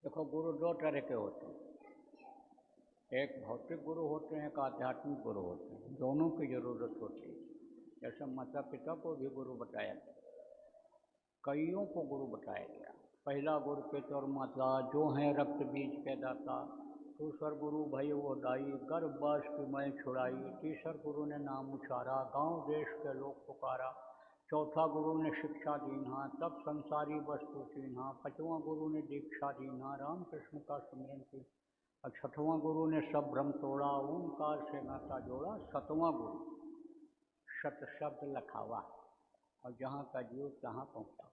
देखो, गुरु दो तरह के होते हैं। एक भौतिक गुरु होते हैं, एक आध्यात्मिक गुरु होते हैं। दोनों की ज़रूरत होती है। जैसे माता पिता को भी गुरु बताया गया, कईयों को गुरु बताया गया। पहला गुरु पिता और माता जो हैं रक्त बीज के दाता। दूसर गुरु भई वो दाई, गर्भ बाष्प मैं छुड़ाई। तीसर गुरु ने नाम उचारा, गांव देश के लोग पुकारा। चौथा गुरु ने शिक्षा दीन्हा, तब संसारी वस्तु चीन्हा। पांचवां गुरु ने दीक्षा दीन्हा, राम कृष्ण का सुमिरन की। और छठवां गुरु ने सब भ्रम तोड़ा, ओंकार से नाता जोड़ा। सतवां गुरु सत शब्द लखावा, और जहाँ का जीव तहाँ पहुँचा।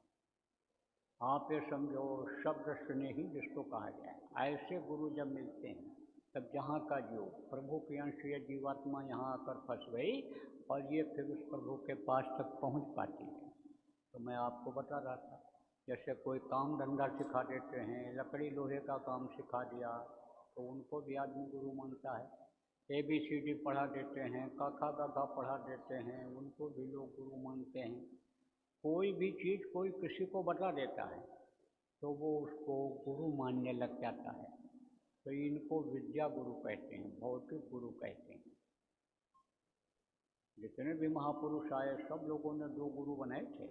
आप ये समझो, शब्द स्नेही जिसको कहा जाए, ऐसे गुरु जब मिलते हैं तब जहाँ का जीव प्रभु के अंश ये जीवात्मा यहाँ आकर फंस गई और ये फिर उस प्रभु के पास तक पहुँच पाती है। तो मैं आपको बता रहा था, जैसे कोई काम धंधा सिखा देते हैं, लकड़ी लोहे का काम सिखा दिया तो उनको भी आदमी गुरु मानता है। ABCD पढ़ा देते हैं, क ख ग घ पढ़ा देते हैं, उनको भी लोग गुरु मानते हैं। कोई भी चीज़ कोई किसी को बता देता है तो वो उसको गुरु मानने लग जाता है। तो इनको विद्या गुरु कहते हैं, भौतिक गुरु कहते हैं। जितने भी महापुरुष आए सब लोगों ने दो गुरु बनाए थे।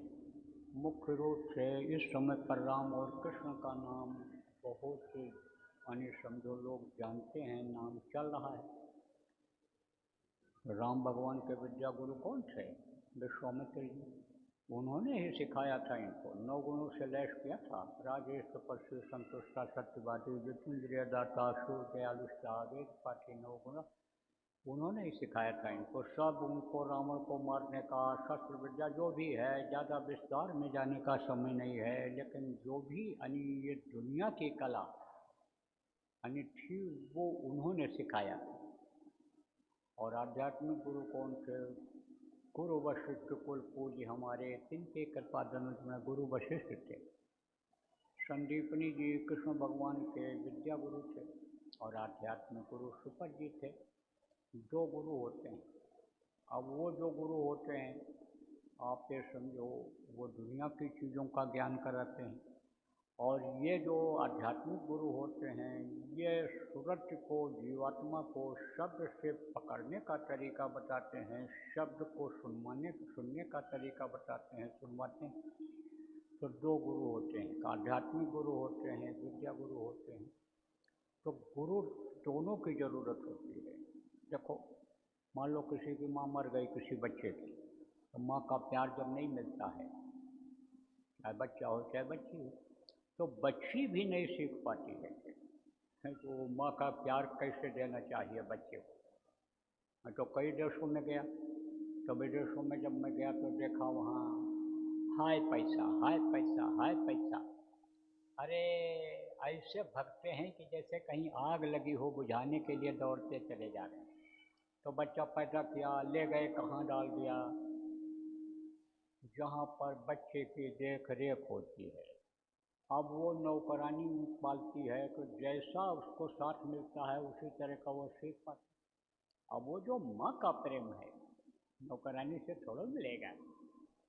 मुख्य रूप से इस समय पर राम और कृष्ण का नाम बहुत से अन्य समझो लोग जानते हैं, नाम चल रहा है। राम भगवान के विद्या गुरु कौन थे? विश्वामित्र जी। उन्होंने ही सिखाया था इनको, 9 गुणों से लैस किया था। राजेश तपस्वी संतुष्टा सत्यवादी जितेंद्रिय दाता शूर दयालुष्टा वेद पाठी 9 गुण उन्होंने ही सिखाया था इनको। सब उनको रावण को मारने का शस्त्र विद्या जो भी है, ज़्यादा विस्तार में जाने का समय नहीं है, लेकिन जो भी ये दुनिया की कला थी वो उन्होंने सिखाया था। और आध्यात्मिक गुरु कौन थे? गुरु वशिष्ठ कुल पूज्य हमारे, तिनके कृपा धनुष में गुरु वशिष्ठ थे। संदीपनी जी कृष्ण भगवान के विद्या गुरु थे और आध्यात्मिक गुरु सुपत जी थे। 2 गुरु होते हैं। अब वो जो गुरु होते हैं, आप ये समझो, वो दुनिया की चीज़ों का ज्ञान कराते हैं। और ये जो आध्यात्मिक गुरु होते हैं, ये सूरत को, जीवात्मा को शब्द से पकड़ने का तरीका बताते हैं, शब्द को सुनने का तरीका बताते हैं, सुनवाते हैं। तो 2 गुरु होते हैं, आध्यात्मिक गुरु होते हैं, विद्या गुरु होते हैं। तो गुरु दोनों की ज़रूरत होती है। देखो, मान लो किसी की माँ मर गई किसी बच्चे की, तो माँ का प्यार जब नहीं मिलता है, चाहे बच्चा हो चाहे बच्ची हो, तो बच्ची भी नहीं सीख पाती है तो माँ का प्यार कैसे देना चाहिए बच्चे को। मैं तो कई देशों में गया, तो विदेशों में जब मैं गया तो देखा वहाँ हाय पैसा, हाय पैसा, हाय पैसा। अरे ऐसे भगते हैं कि जैसे कहीं आग लगी हो, बुझाने के लिए दौड़ते चले जा रहे हैं। तो बच्चा पैदा किया, ले गए कहाँ डाल दिया? जहाँ पर बच्चे की देख रेख होती है। अब वो नौकरानी पालती है तो जैसा उसको साथ मिलता है उसी तरह का वो सीख पाता है। अब वो जो माँ का प्रेम है, नौकरानी से थोड़ा मिलेगा।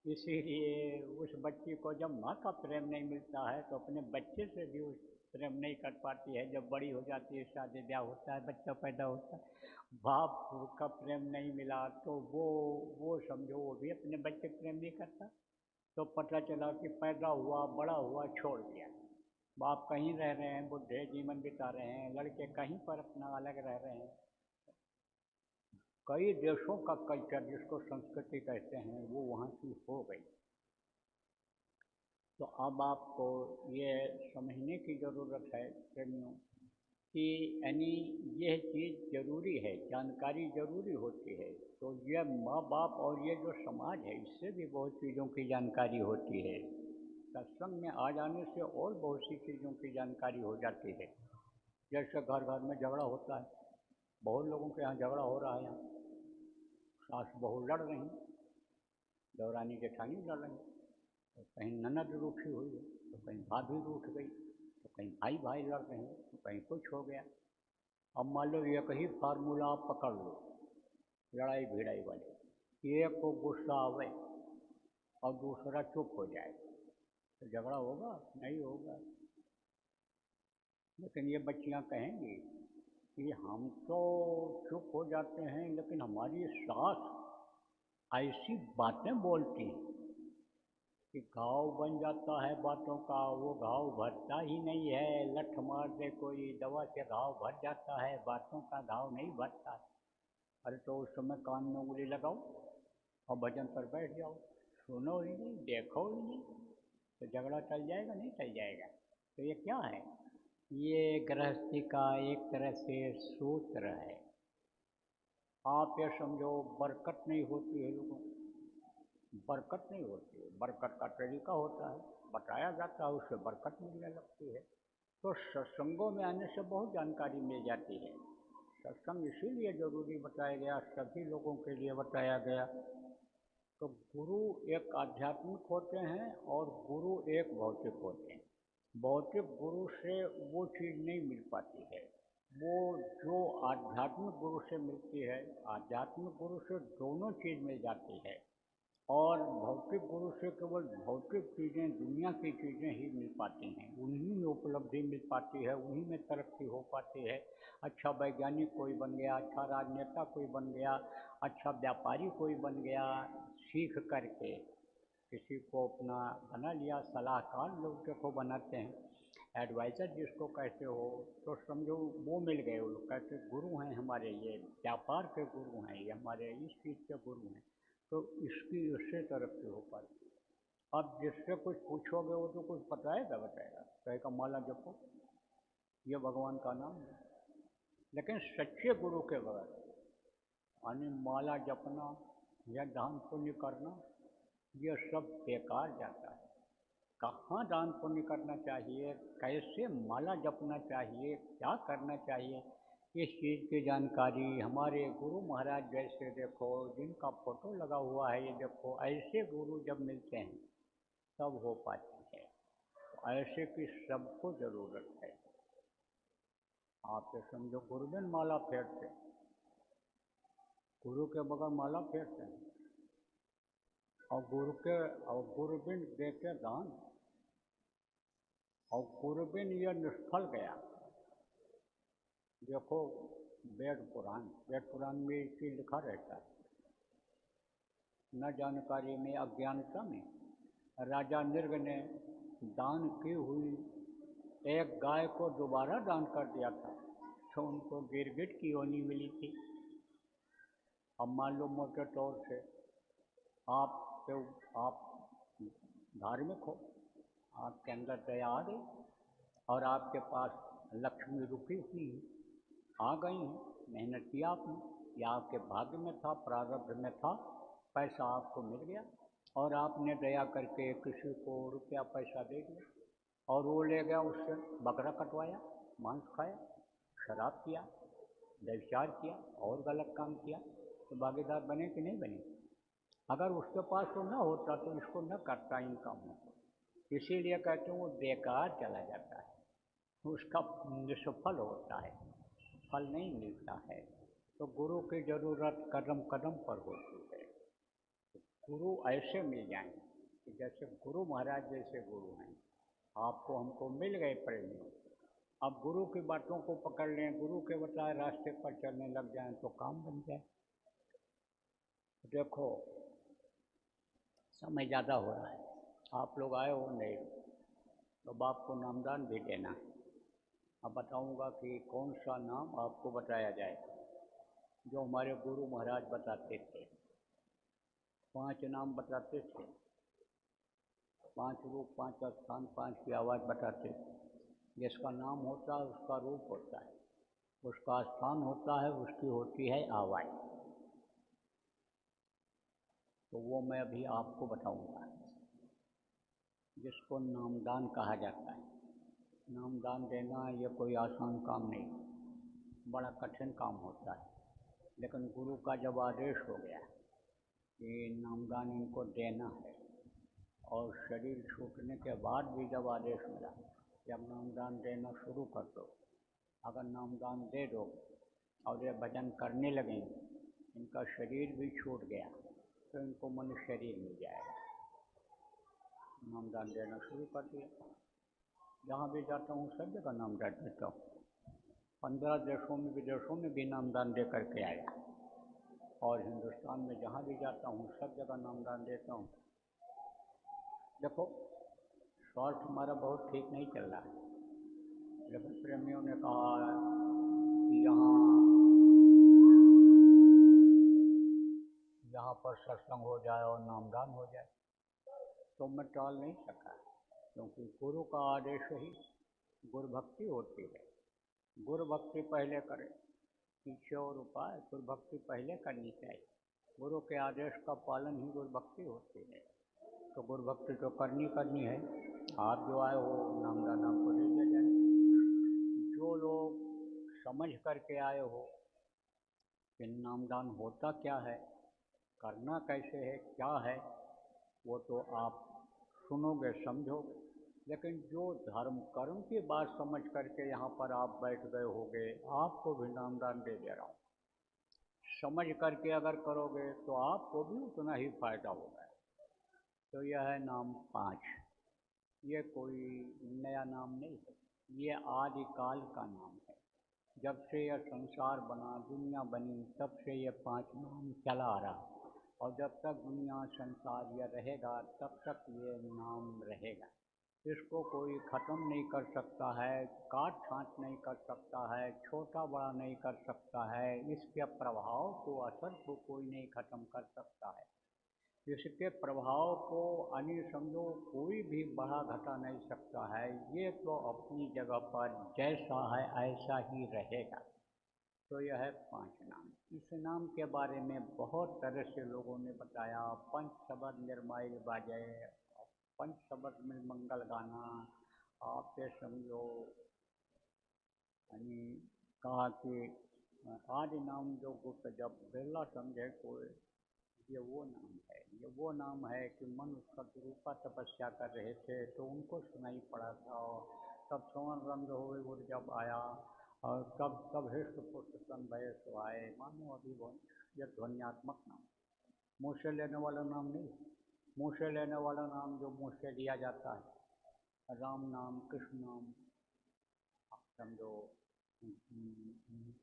इसीलिए उस बच्ची को जब माँ का प्रेम नहीं मिलता है तो अपने बच्चे से भी उस प्रेम नहीं कर पाती है। जब बड़ी हो जाती है, शादी ब्याह होता है, बच्चा पैदा होता है, बाप का प्रेम नहीं मिला तो वो समझो वो भी अपने बच्चे प्रेम नहीं करता। तो पता चला कि पैदा हुआ, बड़ा हुआ, छोड़ दिया। बाप कहीं रह रहे हैं, बुढ़े जीवन बिता रहे हैं, लड़के कहीं पर अपना अलग रह रहे हैं। कई देशों का कल्चर, जिसको संस्कृति कहते हैं, वो वहाँ की हो गई। तो अब आपको ये समझने की ज़रूरत है प्रेमियों कि यानी यह चीज़ ज़रूरी है, जानकारी ज़रूरी होती है। तो ये माँ बाप और ये जो समाज है, इससे भी बहुत चीज़ों की जानकारी होती है। सत्संग में आ जाने से और बहुत सी चीज़ों की जानकारी हो जाती है। जैसे घर घर में झगड़ा होता है, बहुत लोगों के यहाँ झगड़ा हो रहा है। यहाँ सास बहू लड़ रही, देवरानी जेठानी लड़ रही, तो कहीं ननद रूठी हुई है, तो कहीं भाभी रूठ गई, तो कहीं भाई भाई लड़ रहे हैं, तो कहीं कुछ हो गया। अब मान लो एक ही फार्मूला आप पकड़ लो लड़ाई भिड़ाई वाले, एक को गुस्सा आवे और दूसरा चुप हो जाए, तो झगड़ा होगा? नहीं होगा। लेकिन ये बच्चियाँ कहेंगी कि हम तो चुप हो जाते हैं, लेकिन हमारी सास ऐसी बातें बोलती हैं कि घाव बन जाता है बातों का, वो घाव भरता ही नहीं है। लठ मार दे कोई, दवा से घाव भर जाता है, बातों का घाव नहीं भरता। अरे तो उस समय कान में उंगली लगाओ और भजन पर बैठ जाओ, सुनो ही नहीं, देखो ही नहीं, तो झगड़ा चल जाएगा, नहीं चल जाएगा। तो ये क्या है? ये गृहस्थी का एक तरह से सूत्र है। आप ये समझो, बरकत नहीं होती है लोगों को, बरकत नहीं होती है। बरकत का तरीका होता है, बताया जाता है, उससे बरकत मिलने लगती है। तो सत्संगों में आने से बहुत जानकारी मिल जाती है। सत्संग इसीलिए जरूरी बताया गया, सभी लोगों के लिए बताया गया। तो गुरु एक आध्यात्मिक होते हैं और गुरु एक भौतिक होते हैं। भौतिक गुरु से वो चीज़ नहीं मिल पाती है, वो जो आध्यात्मिक गुरु से मिलती है, आध्यात्मिक गुरु से दोनों चीज़ मिल जाती है। और भौतिक गुरु से केवल भौतिक चीज़ें, दुनिया की चीज़ें ही मिल पाती हैं, उन्हीं में उपलब्धि मिल पाती है, उन्हीं में तरक्की हो पाती है। अच्छा वैज्ञानिक कोई बन गया, अच्छा राजनेता कोई बन गया, अच्छा व्यापारी कोई बन गया, सीख करके किसी को अपना बना लिया, सलाहकार लोग देखो बनाते हैं, एडवाइज़र जिसको कहते हो, तो समझो वो मिल गए। वो लोग कहते गुरु हैं हमारे, ये व्यापार के गुरु हैं, ये हमारे इस चीज़ के गुरु हैं। तो इसकी उससे तरक्की हो पाती है। अब जिससे कुछ पूछोगे वो तो कुछ बताएगा, कहेगा माला जपो, ये भगवान का नाम है। लेकिन सच्चे गुरु के बगैर यानी माला जपना या दान पुण्य करना, ये सब बेकार जाता है। कहाँ दान पुण्य करना चाहिए, कैसे माला जपना चाहिए, क्या करना चाहिए, इस चीज़ की जानकारी हमारे गुरु महाराज जैसे देखो, जिनका फोटो लगा हुआ है, ये देखो, ऐसे गुरु जब मिलते हैं तब हो पाती है। तो ऐसे की सबको ज़रूरत है। आप तो समझो गुरुबिन माला फेरते, गुरु के बगैर माला फेरते हैं, और गुरुबिन दे के दान, और गुरुबिन ये निष्फल गया। देखो वेद पुराण में इसी लिखा रहता है, न जानकारी में, अज्ञानता में राजा निर्ग ने दान की हुई एक गाय को दोबारा दान कर दिया था, तो उनको गिरगिट की योनि मिली थी। अब मान लो मोटे तौर से आप धार्मिक हो, आपके अंदर दया आ गई और आपके पास लक्ष्मी रुकी हुई आ गई हैं, मेहनत किया आपने, या आपके भाग्य में था, प्रारब्ध में था, पैसा आपको मिल गया और आपने दया करके किसी को रुपया पैसा दे दिया, और वो ले गया, उससे बकरा कटवाया, मांस खाया, शराब किया, व्यभिचार किया और गलत काम किया, तो भागीदार बने कि नहीं बने? अगर उसके पास तो न होता तो इसको न करता इन कामों को। इसीलिए कहते हैं वो बेकार चला जाता है, उसका निष्फल होता है, फल नहीं मिलता है। तो गुरु की ज़रूरत कदम कदम पर होती है। गुरु ऐसे मिल जाएं कि जैसे गुरु महाराज जैसे गुरु हैं, आपको हमको मिल गए प्रेमी। अब गुरु की बातों को पकड़ लें, गुरु के बताए रास्ते पर चलने लग जाएं तो काम बन जाए। देखो समय ज़्यादा हो रहा है, आप लोग आए हो नहीं, तो बाप को नामदान भी देना है। अब बताऊंगा कि कौन सा नाम आपको बताया जाए जो हमारे गुरु महाराज बताते थे। 5 नाम बताते थे, 5 रूप, 5 स्थान, 5 की आवाज़ बताते थे। जिसका नाम होता है उसका रूप होता है, उसका स्थान होता है, उसकी होती है आवाज़। तो वो मैं अभी आपको बताऊंगा, जिसको नामदान कहा जाता है। नामदान देना ये कोई आसान काम नहीं, बड़ा कठिन काम होता है। लेकिन गुरु का जब आदेश हो गया कि नामदान इनको देना है, और शरीर छूटने के बाद भी जब आदेश मिला कि अब नामदान देना शुरू कर दो, अगर नामदान दे दो और ये भजन करने लगेंगे, इनका शरीर भी छूट गया तो इनको मनुष्य शरीर मिल जाएगा। नामदान देना शुरू कर दिया। जहाँ भी जाता हूँ सब जगह नाम डाल देता हूँ। 15 देशों में विदेशों में भी नामदान दे करके आया, और हिंदुस्तान में जहाँ भी जाता हूँ सब जगह नामदान देता हूँ। देखो, स्वास्थ्य हमारा बहुत ठीक नहीं चल रहा है, लेकिन प्रेमियों ने कहा कि यहाँ पर सत्संग हो जाए और नामदान हो जाए, तो मैं टाल नहीं सका, क्योंकि गुरु का आदेश ही गुरु भक्ति होती है। गुरु भक्ति पहले करें, पीछे और उपाय गुरु भक्ति पहले करनी चाहिए। गुरु के आदेश का पालन ही गुरु भक्ति होती है, तो गुरु भक्ति तो करनी है। आप जो आए हो नामदान आपको दे दिया जाए। जो लोग समझ करके आए हो कि नामदान होता क्या है, करना कैसे है, क्या है, वो तो आप सुनोगे समझोगे। लेकिन जो धर्म कर्म की बात समझ करके यहाँ पर आप बैठ गए होगे, आपको भी नामदान दे दे रहा हूँ। समझ करके अगर करोगे तो आपको भी उतना ही फायदा होगा। तो यह है नाम 5। ये कोई नया नाम नहीं है, ये आदिकाल का नाम है। जब से यह संसार बना, दुनिया बनी, तब से ये 5 नाम चला आ रहा, और जब तक दुनिया संसार यह रहेगा तब तक ये नाम रहेगा। इसको कोई ख़त्म नहीं कर सकता है, काट छाँट नहीं कर सकता है, छोटा बड़ा नहीं कर सकता है। इसके प्रभाव को, असर को कोई नहीं ख़त्म कर सकता है। इसके प्रभाव को समझो कोई भी बढ़ा घटा नहीं सकता है। ये तो अपनी जगह पर जैसा है ऐसा ही रहेगा। तो यह है 5 नाम। इस नाम के बारे में बहुत तरह से लोगों ने बताया। पंच शब्द निर्माइल बाजे, पंच शब्द में मंगल गाना, आप ये समझो। यानी कहा कि आदि नाम जो गुप्त जब बिरला समझे कोई, ये वो नाम है। ये वो नाम है कि मनुष्य सतरूपा तपस्या कर रहे थे तो उनको सुनाई पड़ा था, और तब सवन रंग हुए वो जब आया, और तब हृष्ट पुष्ट सन भय सो आए। मानो अभी यह ध्वन्यात्मक नाम, मुँह से लेने वाला नाम नहीं। मुँह से लेने वाला नाम जो मुँह से लिया जाता है, राम नाम, कृष्ण नाम, समझो,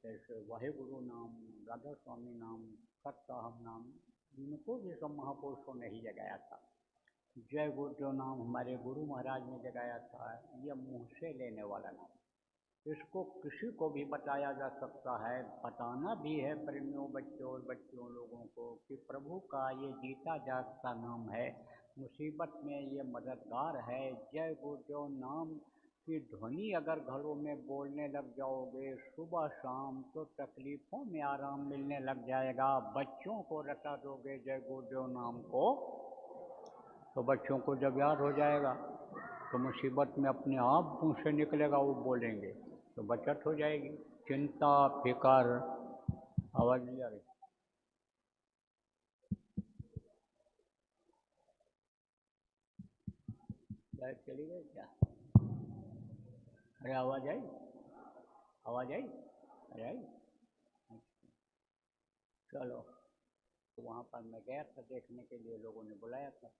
जैसे वाहेगुरु नाम, राधा स्वामी नाम, सत्साहब नाम, इनको भी सब महापुरुषों ने ही जगाया था। जय गुरुदेव नाम हमारे गुरु महाराज ने जगाया था। यह मुँह से लेने वाला नाम, इसको किसी को भी बताया जा सकता है, बताना भी है प्रेमियों, बच्चों और बच्चियों लोगों को कि प्रभु का ये जीता जागता नाम है, मुसीबत में ये मददगार है। जय गुरुदेव नाम की ध्वनि अगर घरों में बोलने लग जाओगे सुबह शाम, तो तकलीफ़ों में आराम मिलने लग जाएगा। बच्चों को रटा दोगे जय गुरुदेव नाम को, तो बच्चों को जब याद हो जाएगा तो मुसीबत में अपने आप मुँह से निकलेगा, वो बोलेंगे, तो बचत हो जाएगी। चिंता फिकर, आवाज़ नहीं आ रही, लाइट चली गई क्या? अरे आवाज़ आई, आवाज़ आई, अरे आई। चलो, तो वहाँ पर मैं गया था देखने के लिए, लोगों ने बुलाया था।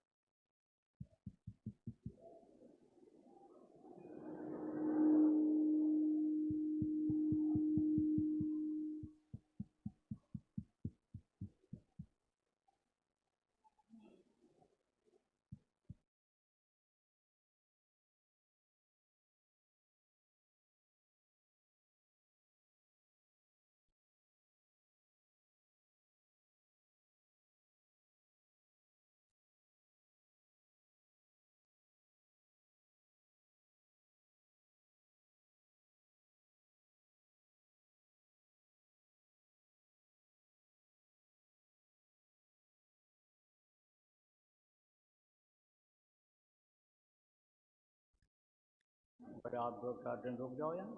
पर आप 2-4 दिन रुक जाओ यहाँ,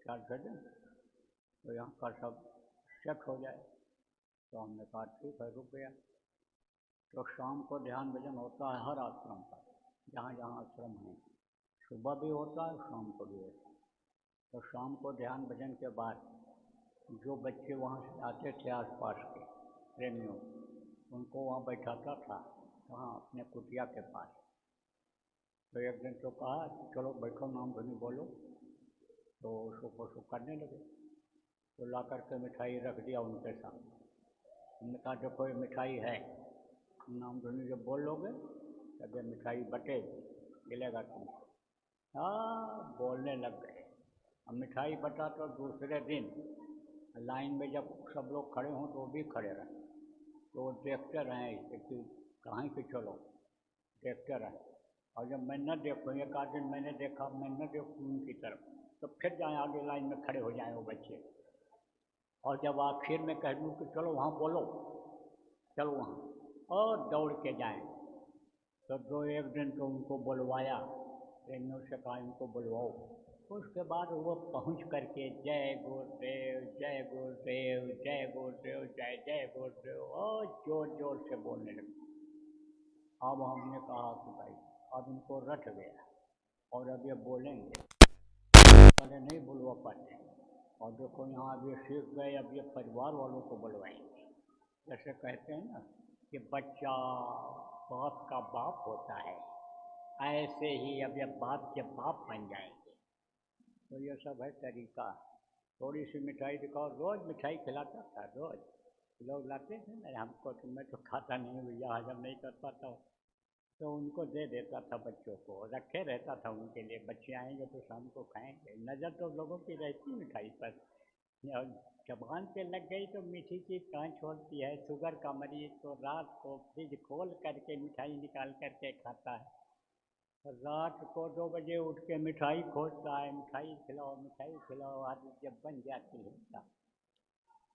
4-6 दिन, तो यहाँ का सब सेट हो जाए। तो हमने कहा ठीक है, रुक गया। तो शाम को ध्यान भजन होता है हर आश्रम पर, जहाँ जहाँ आश्रम हैं, सुबह भी होता है, शाम को भी होता है। तो शाम को ध्यान भजन के बाद जो बच्चे वहाँ से आते थे आसपास के प्रेमियों, उनको वहाँ बैठाता था, वहाँ अपने कुटिया के पास। तो एक दिन तो कहा चलो बैठो नाम धुनी बोलो, तो उसको करने लगे। तो ला करके मिठाई रख दिया उनके सामने। उन्होंने कहा देखो ये मिठाई है, नाम धुनी जब बोल लोगे तब ये मिठाई बटेगी, मिलेगा तुमको। हाँ, बोलने लग गए। अब मिठाई बटा तो दूसरे दिन लाइन में जब सब लोग खड़े हों तो वो भी खड़े रहें, तो वो देखते रहें इसे कि कहाँ कि चलो देखते रहें। और जब मैं न देखूँ, एक आध दिन मैंने देखा, मैं न देखूँ उनकी तरफ, तो फिर जाएँ आगे लाइन में खड़े हो जाएँ वो बच्चे। और जब आखिर में कह दूँ कि चलो वहाँ बोलो, चलो वहाँ, और दौड़ के जाएँ। तो दो एक दिन तो उनको बुलवाया, ट्रेनियों से कहा इनको बुलवाओ। उसके बाद वो पहुँच करके जय गुरुदेव, जय गुरुदेव, जय गुरुदेव, जय जय गुरुदेव, और जोर जोर से बोलने लगे। अब हमने कहा कि भाई अब इनको रट गया और अब ये बोलेंगे, पहले नहीं बुलवा पाते। और देखो यहाँ अब ये सीख गए, अब ये परिवार वालों को बुलवाएंगे। जैसे कहते हैं ना कि बच्चा बाप का बाप होता है, ऐसे ही अब ये बाप के बाप बन जाएंगे। तो ये सब है तरीका। थोड़ी सी मिठाई दिखाओ, रोज़ मिठाई खिलाता था, रोज़ लोग लाते थे ना हमको, तो मैं तो खाता नहीं भैया, हजम नहीं कर पाता हूँ, तो उनको दे देता था बच्चों को, रखे रहता था उनके लिए, बच्चे आएंगे तो शाम को खाएंगे। नज़र तो लोगों की रहती मिठाई पर, और जबान पे लग गई तो मीठी चीज़ कहाँ छोड़ती है। शुगर का मरीज तो रात को फ्रिज खोल करके मिठाई निकाल करके खाता है, रात को 2 बजे उठ के मिठाई खोजता है, मिठाई खिलाओ, मिठाई खिलाओ। आदत जब बन जाती है तब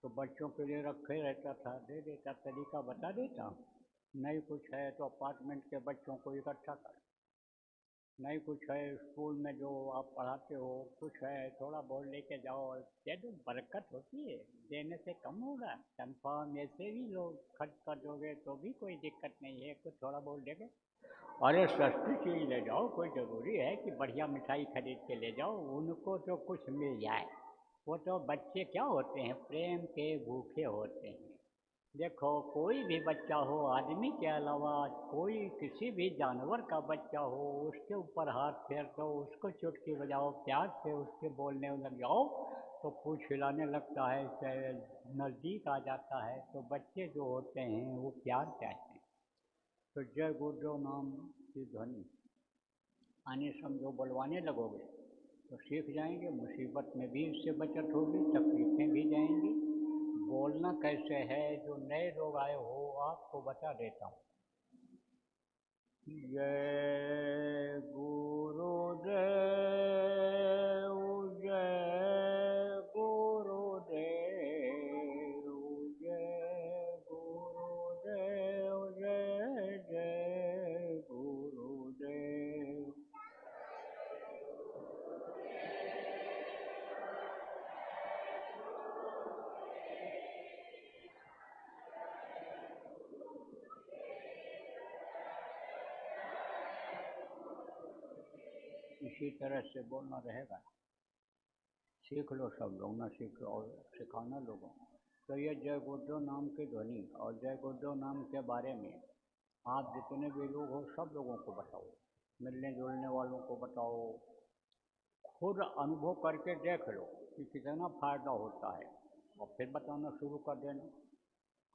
तो बच्चों के लिए रखे रहता था, दे देता, तरीका बता देता हूँ। नहीं कुछ है तो अपार्टमेंट के बच्चों को इकट्ठा कर, नहीं कुछ है स्कूल में जो आप पढ़ाते हो, कुछ है थोड़ा बहुत लेके जाओ, दे दो, बरकत होती है, देने से कम होगा। तनख्वाह में से भी लोग खर्च कर दोगे तो भी कोई दिक्कत नहीं है, कुछ थोड़ा बहुत देंगे। अरे सस्ती चीज़ ले जाओ, कोई ज़रूरी है कि बढ़िया मिठाई खरीद के ले जाओ, उनको तो कुछ मिल जाए। वो तो बच्चे क्या होते हैं, प्रेम के भूखे होते हैं। देखो कोई भी बच्चा हो, आदमी के अलावा कोई किसी भी जानवर का बच्चा हो, उसके ऊपर हाथ फेर दो, उसको चुटकी बजाओ, प्यार से उसके बोलने लग जाओ तो पूछ हिलाने लगता है, नज़दीक आ जाता है। तो बच्चे जो होते हैं वो प्यार चाहते हैं। तो जय गुरुदेव नाम की ध्वनि आने समझो बुलवाने लगोगे तो सीख जाएंगे, मुसीबत में भी इससे बचत होगी, तकलीफें भी जाएंगी। बोलना कैसे है, जो नए लोग आए हो आपको बता देता हूँ। जय गुरुदेव, जय गुरुदेव, जय गुरुदेव, जय जय गुरुदेव। इसी तरह से बोलना रहेगा। सीख लो सब लोग, ना सीख लो और सिखाना लोगों को। तो ये जय गुरुदेव नाम की ध्वनि और जय गुरुदेव नाम के बारे में आप जितने भी लोग हो सब लोगों को बताओ, मिलने जुलने वालों को बताओ, खुद अनुभव करके देख लो कि कितना फायदा होता है और फिर बताना शुरू कर देना।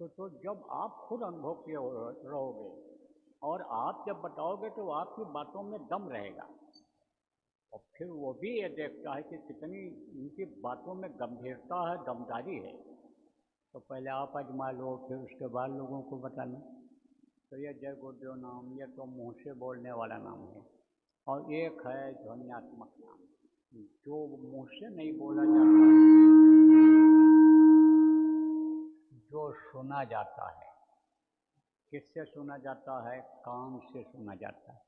तो जब आप खुद अनुभव किए रहोगे और आप जब बताओगे तो आपकी बातों में दम रहेगा, और फिर वो भी ये देखता है कि कितनी इनकी बातों में गंभीरता है, दमदारी है। तो पहले आप आजमा लो, फिर उसके बाद लोगों को बताना। तो ये जय गुरुदेव नाम, ये तो मुँह से बोलने वाला नाम है, और एक है ध्वन्यात्मक नाम, जो मुँह से नहीं बोला जाता है, जो सुना जाता है। किससे सुना जाता है? कान से सुना जाता है।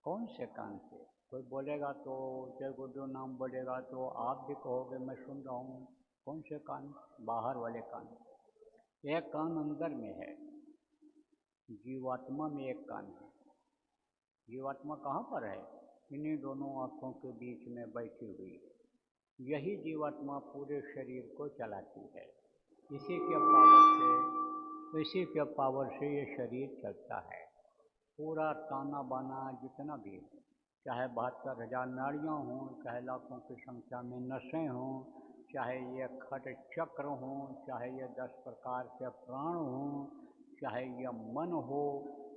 कौन से कान से? कोई बोलेगा तो जय गुरुदेव नाम बोलेगा तो आप भी कहोगे मैं सुन रहा हूँ। कौन से कान? बाहर वाले कान। एक कान अंदर में है, जीवात्मा में एक कान है। जीवात्मा कहाँ पर है? इन्हीं दोनों आँखों के बीच में बैठी हुई है। यही जीवात्मा पूरे शरीर को चलाती है। इसी के पावर से ये शरीर चलता है। पूरा ताना बाना जितना भी है चाहे 72,000 नाड़ियाँ हों, चाहे लाखों की संख्या में नसें हों, चाहे ये खट चक्र हों, चाहे ये 10 प्रकार के प्राण हों, चाहे ये मन हो,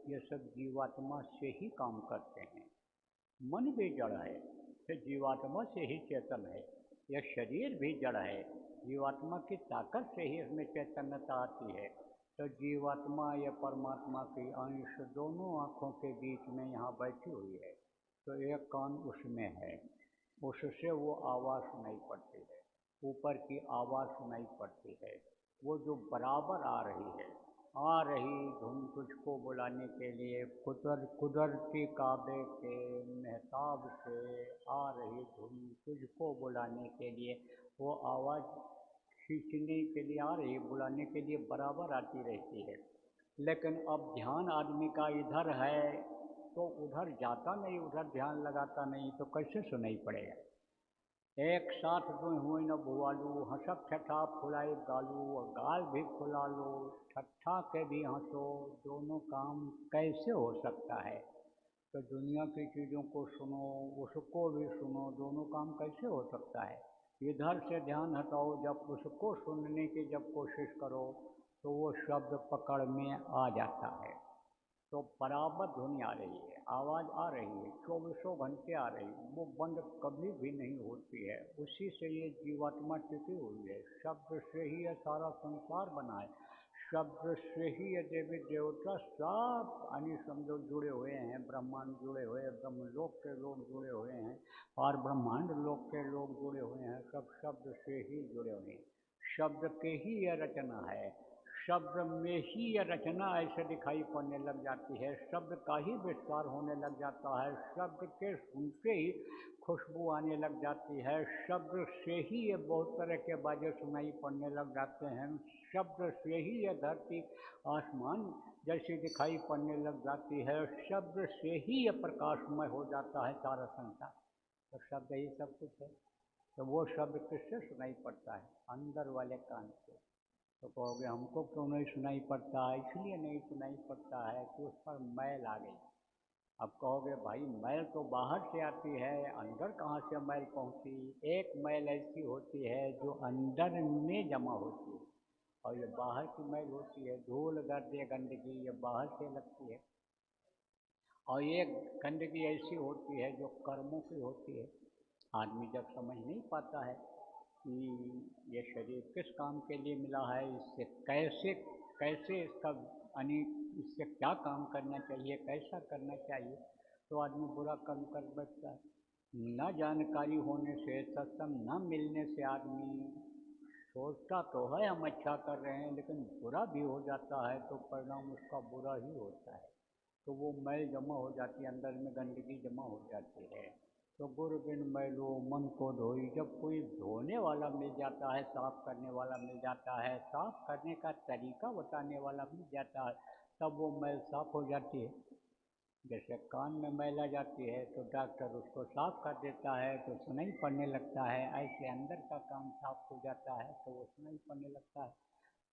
ये सब जीवात्मा से ही काम करते हैं। मन भी जड़ है, फिर जीवात्मा से ही चेतन है। यह शरीर भी जड़ है, जीवात्मा की ताकत से ही इसमें चैतन्यता आती है। तो जीवात्मा या परमात्मा की अंश दोनों आँखों के बीच में यहाँ बैठी हुई है। तो एक कान उसमें है, उससे वो आवाज़ सुनाई पड़ती है, ऊपर की आवाज़ सुनाई पड़ती है, वो जो बराबर आ रही है, आ रही धुन तुझको बुलाने के लिए, कुदरती काबे के महताब से आ रही धुन तुझको बुलाने के लिए, वो आवाज़ खींचने के लिए आ रही, बुलाने के लिए बराबर आती रहती है। लेकिन अब ध्यान आदमी का इधर है तो उधर जाता नहीं, उधर ध्यान लगाता नहीं, तो कैसे सुनाई पड़ेगा। एक साथ दो हुए न भुआलू, हंसक ठट्ठा फुलाई गालू, और गाल भी फुला लो, ठट्ठा के भी हंसो, दोनों काम कैसे हो सकता है। तो दुनिया की चीज़ों को सुनो, उसको भी सुनो, दोनों काम कैसे हो सकता है। इधर से ध्यान हटाओ, जब उसको सुनने की जब कोशिश करो तो वो शब्द पकड़ में आ जाता है। तो बराबर ध्वनि आ रही है, आवाज़ आ रही है, 24 घंटे आ रही है, वो बंद कभी भी नहीं होती है। उसी से ये जीवात्मा टिकी हुई है, शब्द से ही ये सारा संसार बना है, शब्द से ही ये देवी देवता सब यानी समझो जुड़े हुए हैं, ब्रह्मांड जुड़े हुए हैं, ब्रह्मलोक के लोग जुड़े हुए हैं और ब्रह्मांड लोक के लोग जुड़े हुए हैं, सब शब्द से ही जुड़े हुए हैं। शब्द के ही यह रचना है, शब्द में ही यह रचना ऐसे दिखाई पड़ने लग जाती है, शब्द का ही विस्तार होने लग जाता है, शब्द के सुनते ही खुशबू आने लग जाती है, शब्द से ही ये बहुत तरह के बाजे सुनाई पड़ने लग जाते हैं, शब्द से ही यह धरती आसमान जैसी दिखाई पड़ने लग जाती है, शब्द से ही यह प्रकाशमय हो जाता है सारा संसार। तो शब्द ही सब कुछ है। तो वो शब्द किससे सुनाई पड़ता है, अंदर वाले कान से। तो कहोगे हमको क्यों नहीं सुनाई पड़ता है, इसलिए नहीं सुनाई पड़ता है कि उस पर मैल आ गई। अब कहोगे भाई मैल तो बाहर से आती है, अंदर कहाँ से मैल पहुँची। एक मैल ऐसी होती है जो अंदर में जमा होती है और ये बाहर की मैल होती है, धूल गर्द गंदगी ये बाहर से लगती है, और ये गंदगी ऐसी होती है जो कर्मों की होती है। आदमी जब समझ नहीं पाता है कि ये शरीर किस काम के लिए मिला है, इससे कैसे कैसे इसका यानी इससे क्या काम करना चाहिए, कैसा करना चाहिए, तो आदमी बुरा कर्म कर बैठता है। न जानकारी होने से, सत्संग न मिलने से आदमी सोचता तो है हम अच्छा कर रहे हैं, लेकिन बुरा भी हो जाता है तो परिणाम उसका बुरा ही होता है। तो वो मैल जमा हो जाती है, अंदर में गंदगी जमा हो जाती है। तो गुरु बिन मैलो मन को धोई, जब कोई धोने वाला मिल जाता है, साफ करने वाला मिल जाता है, साफ करने का तरीका बताने वाला मिल जाता है, तब वो मैल साफ हो जाती है। जैसे कान में मैल आ जाती है तो डॉक्टर उसको साफ कर देता है तो सुनाई पड़ने लगता है, ऐसे अंदर का काम साफ हो जाता है तो वो सुनाई पड़ने लगता है।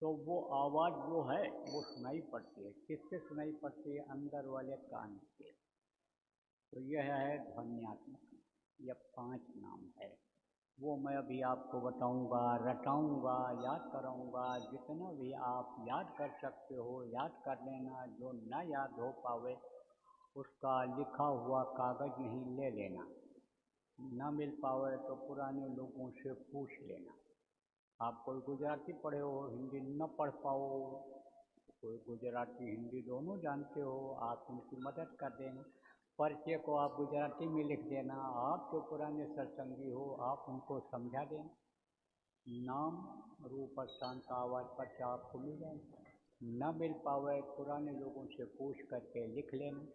तो वो आवाज़ जो है वो सुनाई पड़ती है, किससे सुनाई पड़ती है, अंदर वाले कान से। तो यह है ध्वन्यात्मक, यह 5 नाम है। वो मैं अभी आपको बताऊंगा, रटाऊंगा, याद कराऊंगा, जितना भी आप याद कर सकते हो याद कर लेना, जो न याद हो पावे उसका लिखा हुआ कागज़ नहीं ले लेना, न मिल पावे तो पुराने लोगों से पूछ लेना। आप कोई गुजराती पढ़े हो, हिंदी न पढ़ पाओ, कोई गुजराती हिंदी दोनों जानते हो, आप उनकी मदद कर देना, पर्चे को आप गुजराती में लिख देना, आप जो पुराने सत्संगी हो आप उनको समझा देना। नाम रूप स्थान का आवाज़ पर्चा आपको मिल जाएगा। न मिल पावे पुराने लोगों से पूछ करके लिख लेना,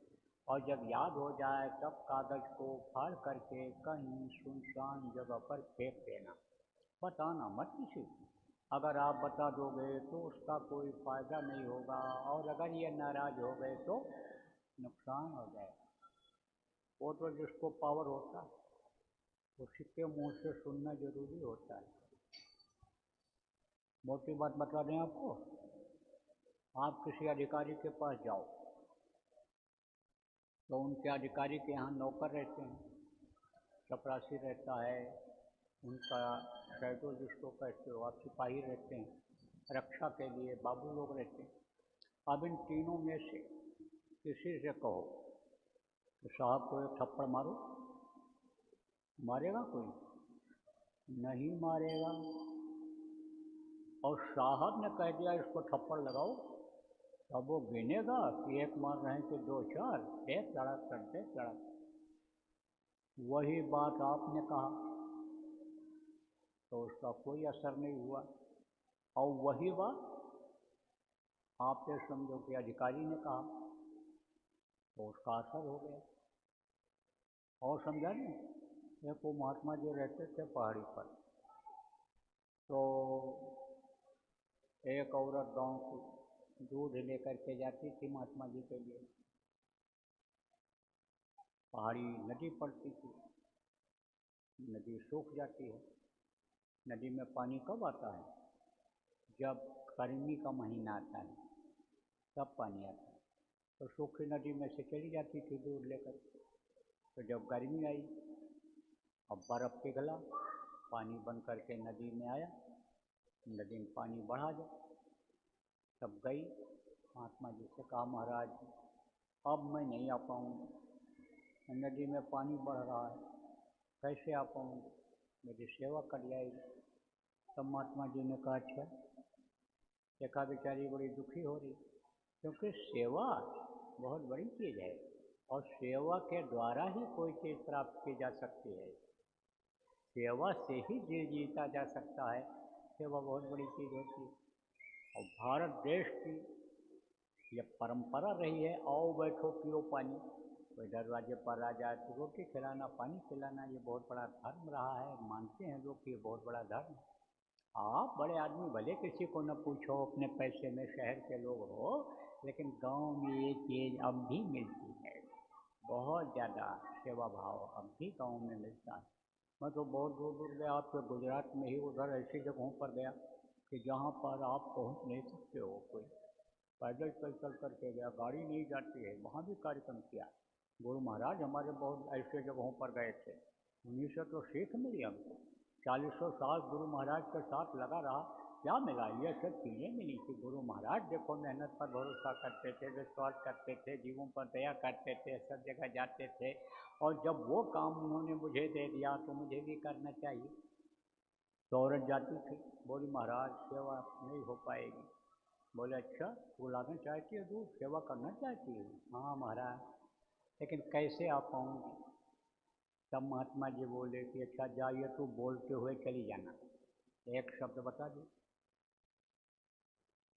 और जब याद हो जाए तब कागज़ को फाड़ करके कहीं सुनसान जगह पर फेंक देना। बताना मत किसी को, अगर आप बता दोगे तो उसका कोई फ़ायदा नहीं होगा, और अगर ये नाराज़ हो गए तो नुकसान हो जाएगा। वो तो जिसको पावर होता है उसी के मुँह से सुनना जरूरी होता है। मोटी बात बता दें आपको, आप किसी अधिकारी के पास जाओ, तो उनके अधिकारी के यहाँ नौकर रहते हैं, चपरासी रहता है, उनका शैडो जिसको कहते हो आप, सिपाही रहते हैं, रक्षा के लिए बाबू लोग रहते हैं। अब इन तीनों में से किसी से कहो कि साहब को एक थप्पड़ मारो, मारेगा कोई? नहीं मारेगा। और साहब ने कह दिया इसको थप्पड़ लगाओ, तब वो गिनेगा कि एक मार रहे हैं कि दो चार, एक लड़क करते लड़क। वही बात आपने कहा तो उसका कोई असर नहीं हुआ, और वही बात आप ये समझो कि अधिकारी ने कहा तो उसका असर हो गया। और समझा नहीं? एक वो महात्मा जी रहते थे पहाड़ी पर, तो एक औरत गांव की दूध लेकर के जाती थी महात्मा जी के लिए। पहाड़ी नदी पड़ती थी, नदी सूख जाती है। नदी में पानी कब आता है? जब गर्मी का महीना आता है तब पानी आता है। तो सूखी नदी में से चली जाती थी दूध लेकर। तो जब गर्मी आई, अब बर्फ़ पिघला, पानी बन करके नदी में आया, नदी में पानी बढ़ा गया। तब गई महात्मा जी से कहा, महाराज अब मैं नहीं आ पाऊँगी, नदी में पानी बढ़ रहा है, कैसे आ पाऊँगी, मेरी सेवा कर जाएगी। तब महात्मा जी ने कहा अच्छा। देखा बेचारी बड़ी दुखी हो रही, क्योंकि सेवा बहुत बड़ी चीज़ है और सेवा के द्वारा ही कोई चीज़ प्राप्त की जा सकती है। सेवा से ही जी जीता जा सकता है। सेवा बहुत बड़ी चीज़ होती है। और भारत देश की ये परंपरा रही है, आओ बैठो पियो पानी, कोई दरवाजे पर आ जाए तो रोटी खिलाना, पानी खिलाना, ये बहुत बड़ा धर्म रहा है। मानते हैं लोग कि ये बहुत बड़ा धर्म। आप बड़े आदमी भले किसी को न पूछो, अपने पैसे में शहर के लोग हो, लेकिन गांव में ये चीज़ अब भी मिलती है। बहुत ज़्यादा सेवा भाव अब भी गांव में मिलता है। मैं तो बहुत दूर दूर गया, आपके गुजरात में ही उधर ऐसी जगहों पर गया कि जहाँ पर आप पहुँच नहीं सकते हो, कोई पैदल चल करके गया, गाड़ी नहीं जाती है, वहाँ भी कार्यक्रम किया। गुरु महाराज हमारे बहुत ऐसे जगहों पर गए थे, उन्हीं से तो सीख मिली हमको। 40 साल गुरु महाराज के साथ लगा रहा, क्या मिला? ये सब चीज़ें मिली कि गुरु महाराज देखो मेहनत पर भरोसा करते थे, विश्वास करते थे, जीवों पर दया करते थे, सब जगह जाते थे, और जब वो काम उन्होंने मुझे दे दिया तो मुझे भी करना चाहिए। तो औरत जाती थी, बोली महाराज सेवा नहीं हो पाएगी। बोले अच्छा, बुलाना चाहती है दूध, सेवा करना चाहती है? हाँ महाराज, लेकिन कैसे आ पाऊँगी? तब महात्मा जी बोले कि अच्छा जाइए तो बोलते हुए चली जाना, एक शब्द बता दो,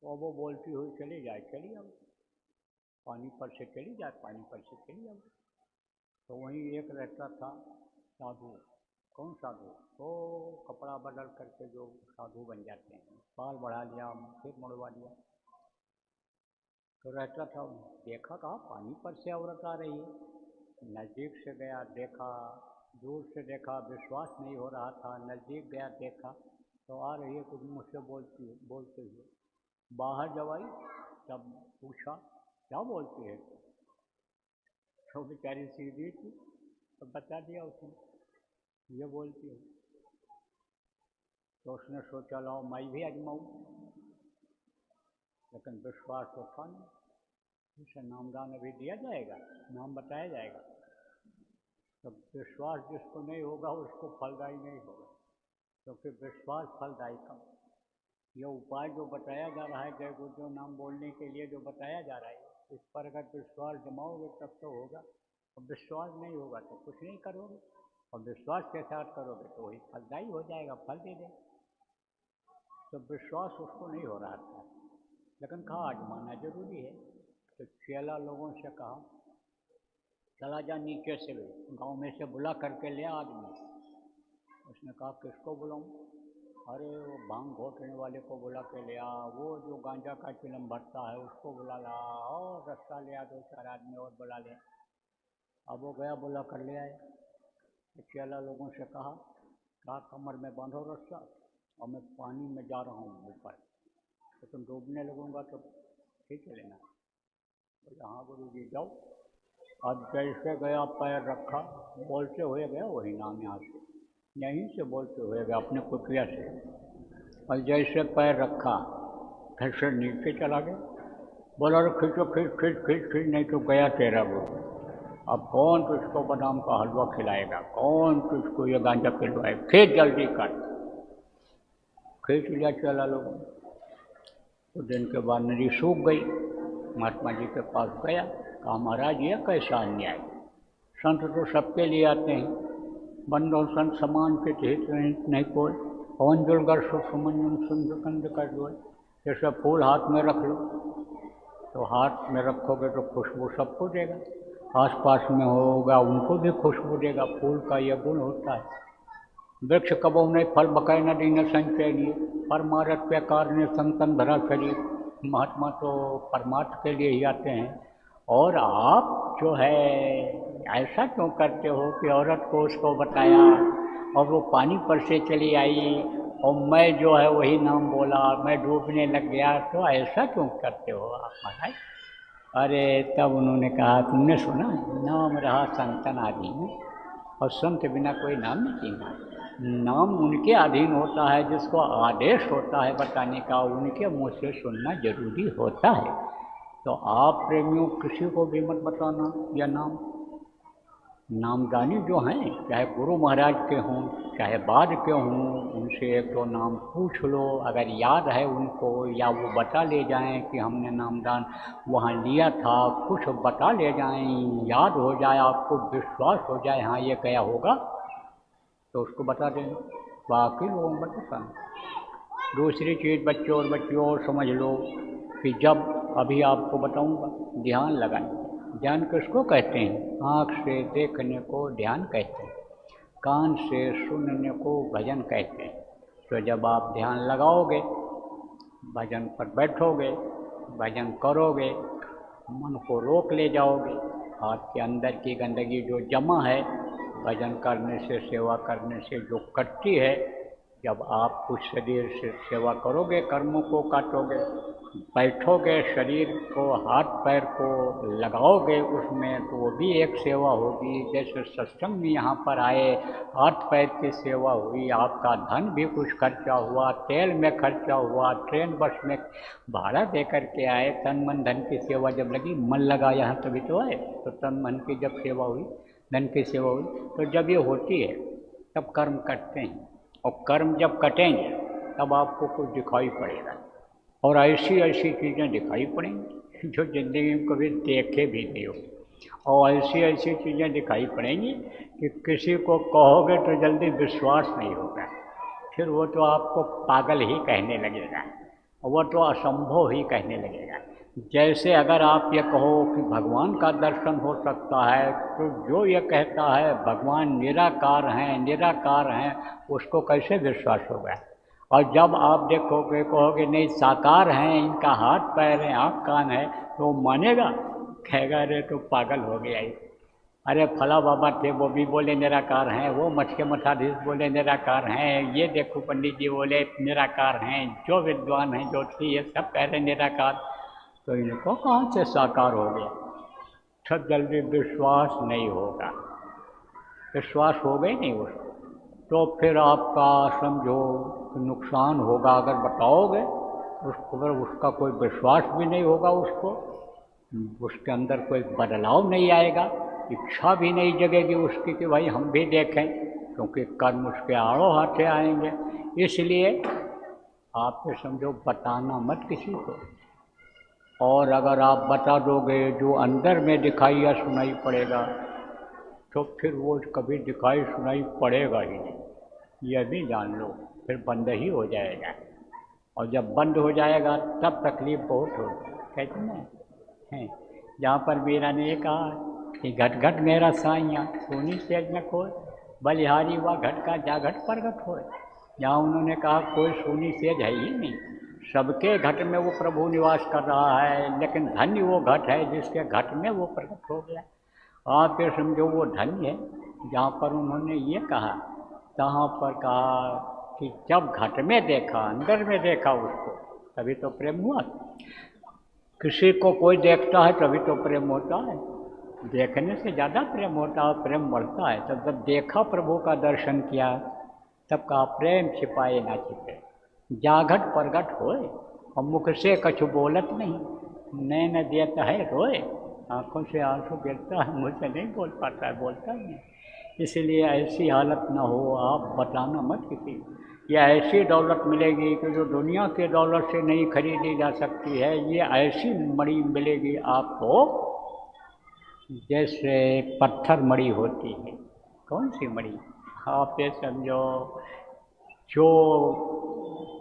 तो वो बोलती हुई चली जाए, चली आओ, पानी पर से चली जाए, पानी पर से चली आओ। तो वहीं एक रहता था साधु। कौन साधु? तो कपड़ा बदल करके जो साधु बन जाते हैं, बाल बढ़ा लिया, फिर मुड़वा लिया, तो रहता था। देखा, कहा पानी पर से औरत आ रही है, नज़दीक से गया देखा, दूर से देखा, विश्वास नहीं हो रहा था, नज़दीक गया देखा तो आ रही है, कुछ मुझसे बोलते हुए। बाहर जब आई तब पूछा क्या बोलती है, तो बेचारी सीधी थी तो बता दिया उसने, ये बोलती है। तो उसने सोचा लाओ मैं भी आजमाऊँ, लेकिन विश्वास तो था नहीं। उसे नामदान अभी दिया जाएगा, नाम बताया जाएगा, तो विश्वास जिसको नहीं होगा उसको फलदायी नहीं होगा, क्योंकि विश्वास फलदायी का ये उपाय जो बताया जा रहा है, जय गुरुदेव नाम बोलने के लिए जो बताया जा रहा है, इस पर अगर विश्वास जमाओगे तब तो होगा, और विश्वास नहीं होगा तो कुछ नहीं करोगे, और विश्वास के साथ करोगे तो वही फलदायी हो जाएगा, फल दे देगा। तो विश्वास उसको नहीं हो रहा था, लेकिन कहा आजमाना जरूरी है। तो चेला लोगों से कहा चला जा नीचे से भी, गाँव में से बुला करके ले आदमी। उसने कहा किसको बुलाऊँ? अरे वो भांग घोटने वाले को बुला के ले आ, वो जो गांजा का चिलम भरता है उसको बुला ला, और रस्ता ले आ, 2-4 आदमी और बुला ले। अब वो गया, बुला कर ले आए। चेला लोगों से कहा कमर में बांधो रस्सा, और मैं पानी में जा रहा हूँ ऊपर, तो तुम डूबने लगूंगा तो ठीक है लेना। बोले हाँ गुरु जी जाओ। अब जैसे गया पैर रखा, बोलते हुए गया वही नाम यहाँ से, यहीं से बोलते हुए गया अपने कुटिया से। और जैसे पैर रखा फिर से नीचे चला गया, बोला अरे खींचो, खींच खींच खींच खींच, नहीं तो गया तेरा वो। अब कौन तुझको बादाम का हलवा खिलाएगा, कौन तुझको ये गांजा पिलवाएगा, खींच जल्दी कर। खींच लिया चला लोग। तो दिन के बाद नदी सूख गई। महात्मा जी के पास गया, कहा महाराज ये कैसा अन्याय, संत तो सबके लिए आते हैं, बंदो संत समान के हित नहीं कोई, पवन जुलगर सुमंजन सुंदरकंद कर दो। जैसे फूल हाथ में रख लो, तो हाथ में रखोगे तो खुशबू सबको देगा, आस पास में होगा उनको भी खुशबू देगा। फूल का यह गुण होता है। वृक्ष कबो नहीं फल बकाय न दीन संचय लिए, परमार्थ पे कार्य संतन धरा शरीर। महात्मा तो परमार्थ के लिए ही आते हैं। और आप जो है ऐसा क्यों करते हो कि औरत को उसको बताया और वो पानी पर से चली आई और मैं जो है वही नाम बोला, मैं डूबने लग गया, तो ऐसा क्यों करते हो आप महाराज? अरे तब उन्होंने कहा तुमने सुना नाम रहा संतन आदि, और संत बिना कोई नाम नहीं जीना। नाम उनके अधीन होता है जिसको आदेश होता है बताने का, उनके मुँह से सुनना जरूरी होता है। तो आप प्रेमियों किसी को भी मत बताना यह नाम। नामदानी जो हैं, चाहे गुरु महाराज के हों चाहे बाद के हों, उनसे एक दो नाम पूछ लो, अगर याद है उनको, या वो बता ले जाएं कि हमने नामदान वहाँ लिया था, कुछ बता ले जाएं, याद हो जाए, आपको विश्वास हो जाए हाँ ये गया होगा, तो उसको बता दें। बाकी लोगों को मत बताना। दूसरी चीज़ बच्चों और बच्चियों और समझ लो कि जब अभी आपको बताऊंगा, ध्यान लगाएं। ध्यान किसको कहते हैं? आँख से देखने को ध्यान कहते हैं, कान से सुनने को भजन कहते हैं। तो जब आप ध्यान लगाओगे, भजन पर बैठोगे, भजन करोगे, मन को रोक ले जाओगे, आपके अंदर की गंदगी जो जमा है भजन करने से, सेवा करने से जो कटती है, जब आप कुछ शरीर से सेवा करोगे, कर्मों को काटोगे, बैठोगे, शरीर को हाथ पैर को लगाओगे उसमें, तो वो भी एक सेवा होगी। जैसे सत्संग में यहाँ पर आए, हाथ पैर की सेवा हुई, आपका धन भी कुछ खर्चा हुआ, तेल में खर्चा हुआ, ट्रेन बस में भाड़ा दे करके आए, तन मन धन की सेवा जब लगी, मन लगा यहाँ तभी तो आए। तो तन मन की जब सेवा हुई, धन की सेवा हुई, तो जब ये होती है तब कर्म कटते हैं, और कर्म जब कटेंगे तब आपको कुछ दिखाई पड़ेगा, और ऐसी ऐसी चीज़ें दिखाई पड़ेंगी जो ज़िंदगी में कभी देखे भी नहीं हो, और ऐसी ऐसी चीज़ें दिखाई पड़ेंगी कि किसी को कहोगे तो जल्दी विश्वास नहीं होगा, फिर वो तो आपको पागल ही कहने लगेगा, वो तो असंभव ही कहने लगेगा। जैसे अगर आप ये कहो कि भगवान का दर्शन हो सकता है, तो जो ये कहता है भगवान निराकार हैं, उसको कैसे विश्वास होगा? और जब आप देखोगे, कहोगे नहीं साकार हैं, इनका हाथ पैर है, आँख कान है, तो मानेगा? कहेगा अरे तो पागल हो गया ही। अरे फला बाबा थे वो भी बोले निराकार हैं, वो मठ के मठाधीश बोले निराकार हैं, ये देखो पंडित जी बोले निराकार हैं, जो विद्वान हैं ज्योतिषी ये सब कह रहे निराकार, तो इनको कहाँ से साकार हो गया? सब जल्दी विश्वास नहीं होगा, विश्वास हो गई नहीं उसको, तो फिर आपका समझो नुकसान होगा। अगर बताओगे उसको, अगर उसका कोई विश्वास भी नहीं होगा, उसके अंदर कोई बदलाव नहीं आएगा, इच्छा भी नहीं जगेगी उसकी कि भाई हम भी देखें, क्योंकि कर्म उसके आड़ों हाथे आएंगे। इसलिए आप ये समझो बताना मत किसी को, और अगर आप बता दोगे जो अंदर में दिखाई या सुनाई पड़ेगा, तो फिर वो कभी दिखाई सुनाई पड़ेगा ही नहीं, यह भी जान लो, फिर बंद ही हो जाएगा। और जब बंद हो जाएगा तब तकलीफ बहुत होगी। कहते हैं हैं जहाँ पर मीरा ने कहा कि घट घट मेरा साइया सोनी सेज न खोए, बलिहारी हुआ घट का जा घट प्रगट होए। जहाँ उन्होंने कहा कोई सोनी सेज है ही नहीं, सबके घट में वो प्रभु निवास कर रहा है, लेकिन धन्य वो घट है जिसके घट में वो प्रकट हो गया। आप ये समझो वो धन्य है। जहाँ पर उन्होंने ये कहा, तहाँ पर कहा कि जब घट में देखा, अंदर में देखा उसको, तभी तो प्रेम हुआ। किसी को कोई देखता है तभी तो प्रेम होता है। देखने से ज़्यादा प्रेम होता है, प्रेम बढ़ता है। तब जब देखा प्रभु का दर्शन किया, तब कहा प्रेम छिपाए ना छिपे, जागट प्रगट होए, और मुख से कछु बोलत नहीं, नैन देत है रोए, आंखों से आंसू गिरता है, मुझसे नहीं बोल पाता है, बोलता नहीं। इसलिए ऐसी हालत ना हो, आप बताना मत किसी को। या ऐसी दौलत मिलेगी कि जो दुनिया के दौलत से नहीं खरीदी जा सकती है। ये ऐसी मणि मिलेगी आपको जैसे पत्थर मणि होती है। कौन सी मणि? आप ये समझो, जो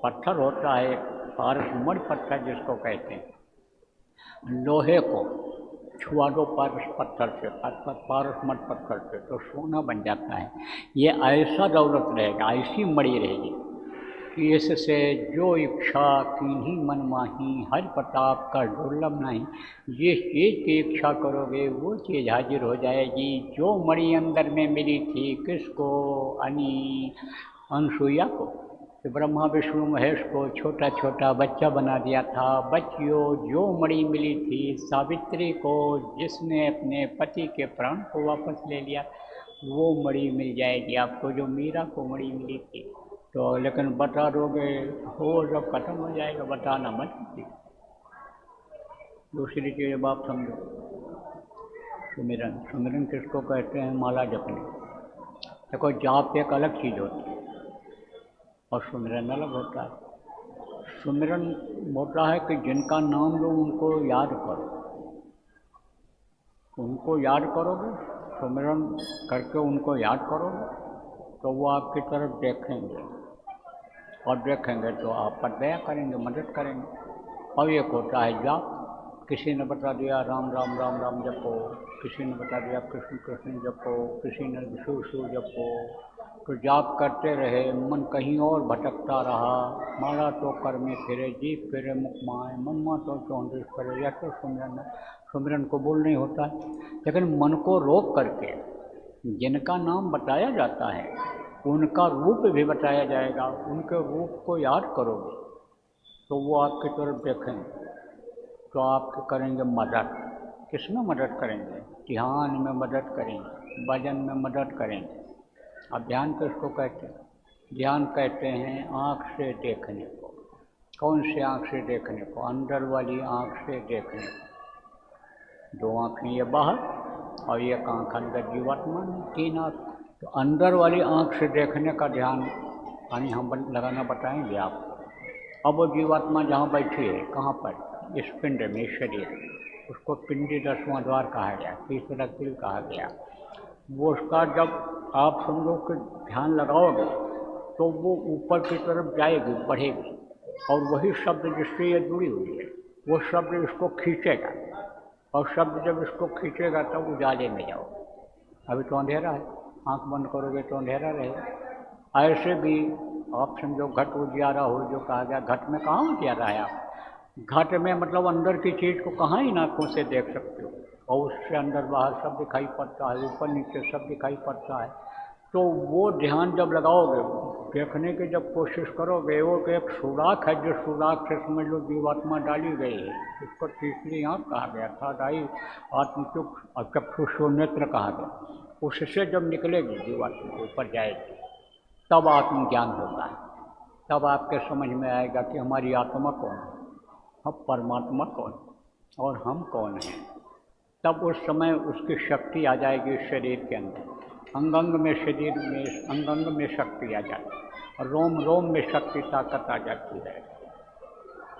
पत्थर होता है, पारसमढ़ पत्थर जिसको कहते हैं, लोहे को छुआ दो पारस पत्थर से, पारसमढ़ पत्थर से, तो सोना बन जाता है। ये ऐसा दौलत रहेगा, ऐसी मणि रहेगी कि इससे जो इच्छा कीन्ही मन माही, हर प्रताप का दुर्लभ नहीं। जिस चीज़ की इच्छा करोगे वो चीज़ हाजिर हो जाएगी। जो मणि अंदर में मिली थी किसको? अनसुईया को, कि ब्रह्मा विष्णु महेश को छोटा छोटा बच्चा बना दिया था। बच्चियों, जो मणि मिली थी सावित्री को, जिसने अपने पति के प्राण को वापस ले लिया, वो मणि मिल जाएगी आपको, जो मीरा को मणि मिली थी। तो लेकिन बता दोगे, हो जब खत्म हो जाएगा, बताना मत किसी। दूसरी चीज़ आप समझो, सुमिरन। सुमिरन किसको कहते हैं? माला जपने। देखो, जाप एक अलग चीज़ होती है और सुमिरन अलग होता है। सुमिरन होता है कि जिनका नाम लो उनको याद करो, उनको याद करोगे, सुमिरन करके उनको याद करोगे, तो वो आपकी तरफ देखेंगे, और देखेंगे तो आप पर दया करेंगे, मदद करेंगे। और एक होता है जाप। किसी ने बता दिया राम राम राम राम जपो, किसी ने बता दिया कृष्ण कृष्ण जपो, किसी ने शिव शिव जपो, तो जाप करते रहे, मन कहीं और भटकता रहा। माला तो कर में फिरे, जीभ फिरे मुख माए, मनमा तो चौंधिस करे। यह तो सुमिरन, सुमिरन को बोल नहीं होता है। लेकिन मन को रोक करके जिनका नाम बताया जाता है उनका रूप भी बताया जाएगा। उनके रूप को याद करोगे तो वो आपकी तरफ देखेंगे, तो आपको करेंगे मदद। किसमें मदद करेंगे? ध्यान में मदद करेंगे, भजन में मदद करेंगे। अब ध्यान किसको कहते हैं? ध्यान कहते हैं आँख से देखने को। कौन से आँख से देखने को? अंदर वाली आँख से देखने को। दो आँखें ये बाहर और एक आँख अंदर, जीवात्मा में 3 आँख। तो अंदर वाली आँख से देखने का ध्यान यानी हम लगाना बताएंगे आपको। अब वो जीवात्मा जहाँ बैठी है, कहाँ पर? इस पिंड में, शरीर, उसको पिंडी 10वां द्वार कहा गया, तीसरा तिल कहा गया। वो उसका जब आप समझो कि ध्यान लगाओगे तो वो ऊपर की तरफ जाएगी, बढ़ेगी, और वही शब्द जिससे ये जुड़ी हुई है वो शब्द इसको खींचेगा, और शब्द जब इसको खींचेगा तब उजाले में जाओ। अभी तो अंधेरा है, आँख बंद करोगे तो अंधेरा रहेगा। ऐसे भी आप समझो घट उजियारा हो, जो कहा गया। घट में कहाँ उजियारा है? आप घट में मतलब अंदर की चीज़ को कहाँ इन आँखों से देख सकते हो, और उससे अंदर बाहर सब दिखाई पड़ता है, ऊपर नीचे सब दिखाई पड़ता है। तो वो ध्यान जब लगाओगे, देखने की जब कोशिश करोगे, वो एक सुराख है, जो सुराख से समझ लो जीवात्मा डाली गई है, उसको तीसरी आँख कहा गया था, डाई आत्मचुक और चक्षुषो नेत्र कहा गया। उससे जब निकलेगी जीवात्मा ऊपर जाएगी, तब आत्मज्ञान होता है। तब आपके समझ में आएगा कि हमारी आत्मा कौन है, हम परमात्मा कौन और हम कौन हैं। तब उस समय उसकी शक्ति आ जाएगी शरीर के अंदर, अंग अंग में, शरीर में, अंग अंग में शक्ति आ जाती है, और रोम रोम में शक्ति, ताकत आ जाती है।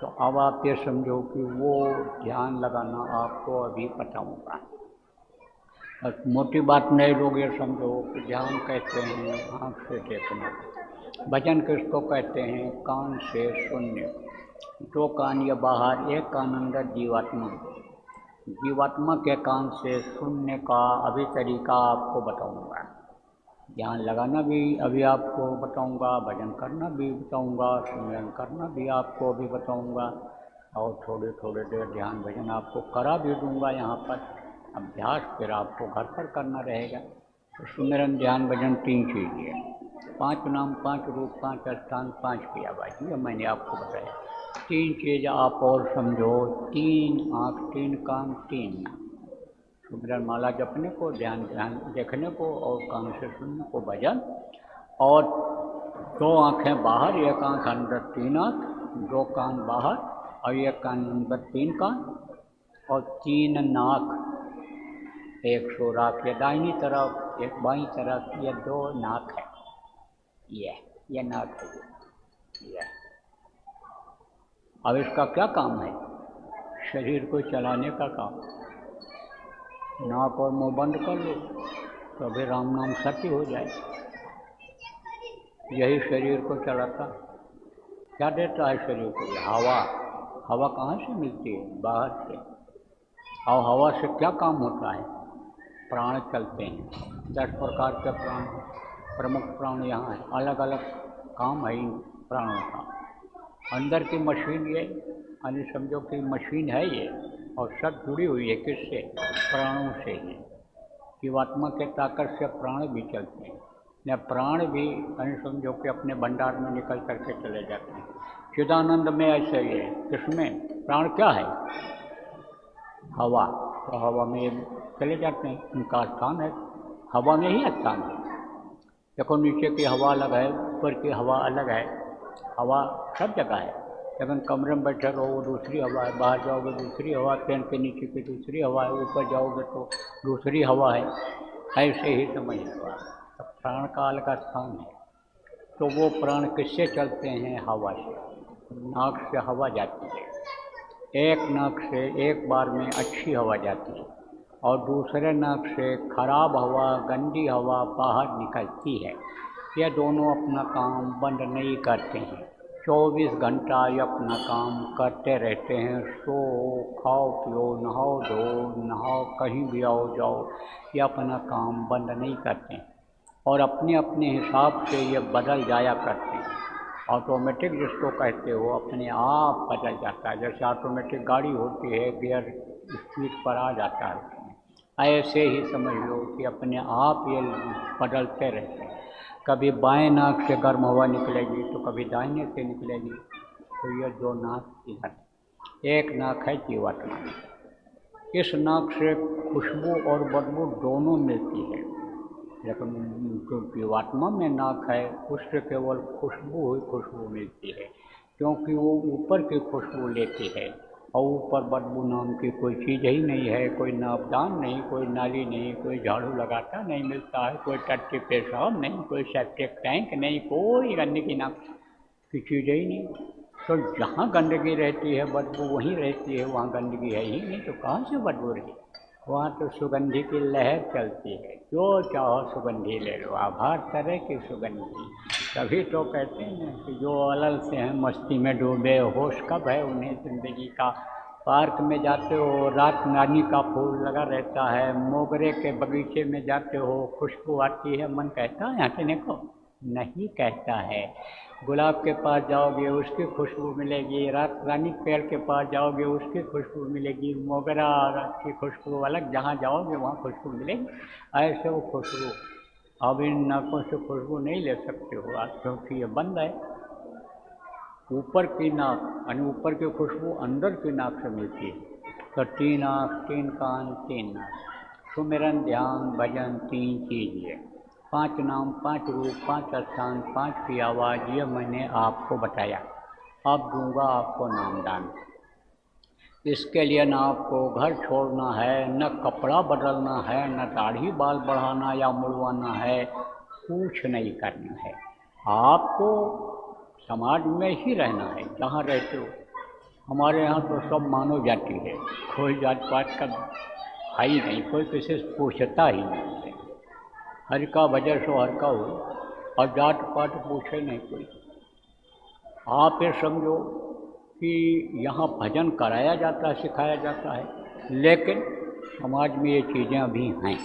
तो अब आप ये समझो कि वो ध्यान लगाना आपको अभी बताऊंगा। बस मोटी बात नहीं लोग ये समझो कि ध्यान कहते हैं आँख से देखना, भजन किसको कहते हैं? कान से सुनने। 2 कान या बाहर, 1 कान अंदर जीवात्मा। जीवात्मा के कान से सुनने का अभी तरीका आपको बताऊंगा। ध्यान लगाना भी अभी आपको बताऊंगा, भजन करना भी बताऊंगा, सुमिरन करना भी आपको अभी बताऊंगा, और थोड़े थोड़े देर ध्यान भजन आपको करा भी दूंगा यहाँ पर। अभ्यास फिर आपको घर पर करना रहेगा। तो सुमिरन, ध्यान, भजन 3 चीज़ है। 5 नाम, 5 रूप, 5 स्थान, 5 क्रियावाची, ये मैंने आपको बताया। 3 चीज़ आप और समझो, 3 आँख, 3 कान, 3 नाम। सुमिरन माला जपने को, ध्यान ध्यान देखने को और कान से सुनने को भजन। और 2 आँखें बाहर, 1 आँख अंदर, 3 आँख, 2 कान बाहर और 1 कान अंदर, 3 कान और 3 नाक, 1 सुराख, ये दाहिनी तरफ, 1 बाईं तरफ, ये 2 नाक है। ये नाक है ये। अब इसका क्या काम है? शरीर को चलाने का काम। नाक और मुंह बंद कर लो तो अभी राम नाम सत्य हो जाए। यही शरीर को चलाता। क्या देता है शरीर को? हवा। हवा कहाँ से मिलती है? बाहर से। और हवा से क्या काम होता है? प्राण चलते हैं। 10 प्रकार के प्राण, प्रमुख प्राण यहाँ है। अलग अलग काम है इन प्राणों का। अंदर की मशीन ये, यानी समझो कि मशीन है ये, और सब जुड़ी हुई है किससे? प्राणों से ही। जीवात्मा के ताकत से प्राण भी चलते हैं। न प्राण भी यानी समझो कि अपने भंडार में निकल करके चले जाते हैं। चिदानंद में ऐसे ही है। किसमें? प्राण क्या है? हवा। तो हवा में चले जाते हैं, उनका स्थान है हवा में ही स्थान है। देखो नीचे की हवा अलग है, ऊपर की हवा अलग है। हवा सब जगह है, लेकिन कमरे में बैठे रहो वो दूसरी हवा है, बाहर जाओगे दूसरी हवा, पेन के नीचे की दूसरी हवा है, ऊपर जाओगे तो दूसरी हवा है। ऐसे ही समझ लो। प्राण का अलग स्थान है। तो वो प्राण किससे चलते हैं? हवा से। नाक से हवा जाती है। एक नाक से एक बार में अच्छी हवा जाती है और दूसरे नाक से खराब हवा, गंदी हवा बाहर निकलती है। ये दोनों अपना काम बंद नहीं करते हैं। 24 घंटा ये अपना काम करते रहते हैं। सो, खाओ, पियो, नहाओ, धो, नहाओ, कहीं भी आओ जाओ, ये अपना काम बंद नहीं करते हैं। और अपने अपने हिसाब से ये बदल जाया करते हैं। ऑटोमेटिक जिसको कहते हो, अपने आप बदल जाता है। जैसे ऑटोमेटिक गाड़ी होती है, गियर स्पीड पर आ जाता है, ऐसे ही समझ लो कि अपने आप ये बदलते रहते हैं। कभी बाएं नाक से गर्म हवा निकलेगी तो कभी दाहिने से निकलेगी। तो ये 2 नाक इधर, एक नाक है जीवात्मा। इस नाक से खुशबू और बदबू दोनों मिलती है, लेकिन जो जीवात्मा में नाक है उससे केवल खुशबू ही खुशबू मिलती है, क्योंकि वो ऊपर की खुशबू लेती है। और ऊपर बदबू नाम की कोई चीज़ ही नहीं है। कोई नापदान नहीं, कोई नाली नहीं, कोई झाड़ू लगाता नहीं मिलता है, कोई टट्टी पेशाब नहीं, कोई सेप्टिक टैंक नहीं, कोई गंदगी नाम की चीज़ ही नहीं। तो जहाँ गंदगी रहती है बदबू वहीं रहती है, वहाँ गंदगी है ही नहीं, तो कहाँ से बदबू रही? वहाँ तो सुगंधी की लहर चलती है। जो चाहो सुगंधी ले लो, हर तरह की सुगंधी। तभी तो कहते हैं कि जो अलल से हैं मस्ती में डूबे, होश कब है उन्हें ज़िंदगी का। पार्क में जाते हो, रात रानी का फूल लगा रहता है, मोगरे के बगीचे में जाते हो, खुशबू आती है, मन कहता है यहाँ से को? नहीं कहता है। गुलाब के पास जाओगे उसकी खुशबू मिलेगी, रात रानी पेड़ के पास जाओगे उसकी खुशबू मिलेगी, मोगरा की खुशबू अलग, जहाँ जाओगे वहाँ खुशबू मिलेगी। ऐसे वो खुशबू अब इन नाकों से खुशबू नहीं ले सकते हो आप, क्योंकि ये बंद है। ऊपर की नाक यानी ऊपर की खुशबू अंदर की नाक से मिलती है। तो 3 आँख, 3 कान, 3 नाक। सुमिरन, ध्यान, भजन 3 चीज़ है। 5 नाम, 5 रूप, 5 स्थान, 5 की आवाज़, ये मैंने आपको बताया। अब दूंगा आपको नामदान। इसके लिए न आपको घर छोड़ना है, न कपड़ा बदलना है, न दाढ़ी बाल बढ़ाना या मुड़वाना है, कुछ नहीं करना है। आपको समाज में ही रहना है जहाँ रहते हो। हमारे यहाँ तो सब मानव जाति है, कोई जात पात का है ही नहीं, कोई किसी से पूछता ही नहीं है। हर का वजह सो हर का हो, और जात पात पूछे नहीं कोई। आप ये समझो कि यहाँ भजन कराया जाता है, सिखाया जाता है, लेकिन समाज में ये चीज़ें अभी हैं।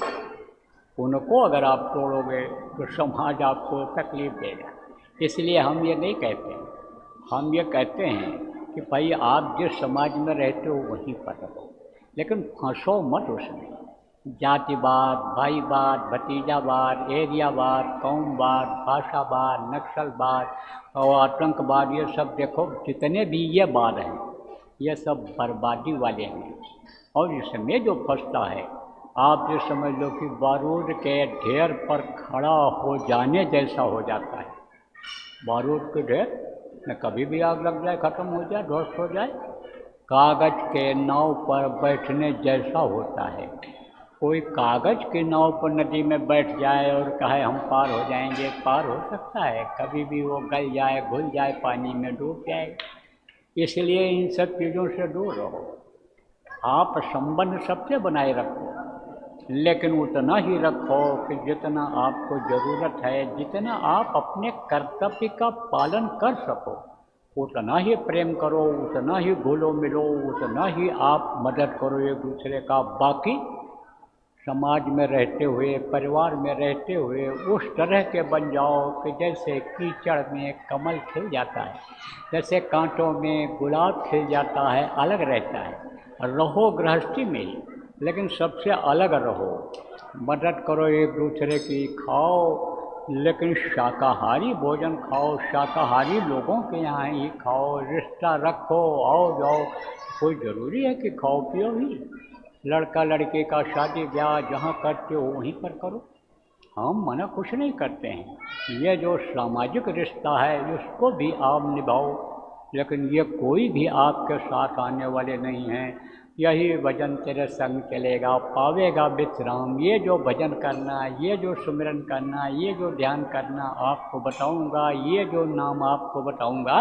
उनको अगर आप तोड़ोगे तो समाज आपको तकलीफ़ देगा। इसलिए हम ये नहीं कहते, हम ये कहते हैं कि भाई आप जिस समाज में रहते हो वहीं पर रहो, लेकिन फंसो मत उसमें। जातिवाद, भाईवाद, भतीजावाद, एरियावाद, कौमवाद, भाषावाद, नक्सलवाद और आतंकवाद, ये सब देखो जितने भी ये वाद हैं ये सब बर्बादी वाले हैं। और इसमें जो फंसता है आप ये समझ लो कि बारूद के ढेर पर खड़ा हो जाने जैसा हो जाता है। बारूद के ढेर में कभी भी आग लग जाए, ख़त्म हो जाए, ध्वस्त हो जाए, कागज के नाव पर बैठने जैसा होता है। कोई कागज की नाव पर नदी में बैठ जाए और कहे हम पार हो जाएंगे, पार हो सकता है? कभी भी वो गल जाए, घुल जाए, पानी में डूब जाए। इसलिए इन सब चीज़ों से दूर रहो। आप संबंध सबसे बनाए रखो, लेकिन उतना ही रखो कि जितना आपको ज़रूरत है, जितना आप अपने कर्तव्य का पालन कर सको, उतना ही प्रेम करो, उतना ही घुलो मिलो, उतना ही आप मदद करो एक दूसरे का। बाकी समाज में रहते हुए, परिवार में रहते हुए उस तरह के बन जाओ कि जैसे कीचड़ में कमल खिल जाता है, जैसे कांटों में गुलाब खिल जाता है, अलग रहता है। रहो गृहस्थी में ही, लेकिन सबसे अलग रहो। मदद करो एक दूसरे की, खाओ, लेकिन शाकाहारी भोजन खाओ, शाकाहारी लोगों के यहाँ ही खाओ, रिश्ता रखो, आओ जाओ। कोई ज़रूरी है कि खाओ पियो ही। लड़का लड़के का शादी ब्याह जहाँ करते हो वहीं पर करो, हम मना कुछ नहीं करते हैं। ये जो सामाजिक रिश्ता है इसको भी आप निभाओ, लेकिन ये कोई भी आपके साथ आने वाले नहीं हैं। यही भजन तेरे संग चलेगा, पावेगा विश्राम। ये जो भजन करना, ये जो सुमिरन करना, ये जो ध्यान करना आपको बताऊंगा, ये जो नाम आपको बताऊंगा,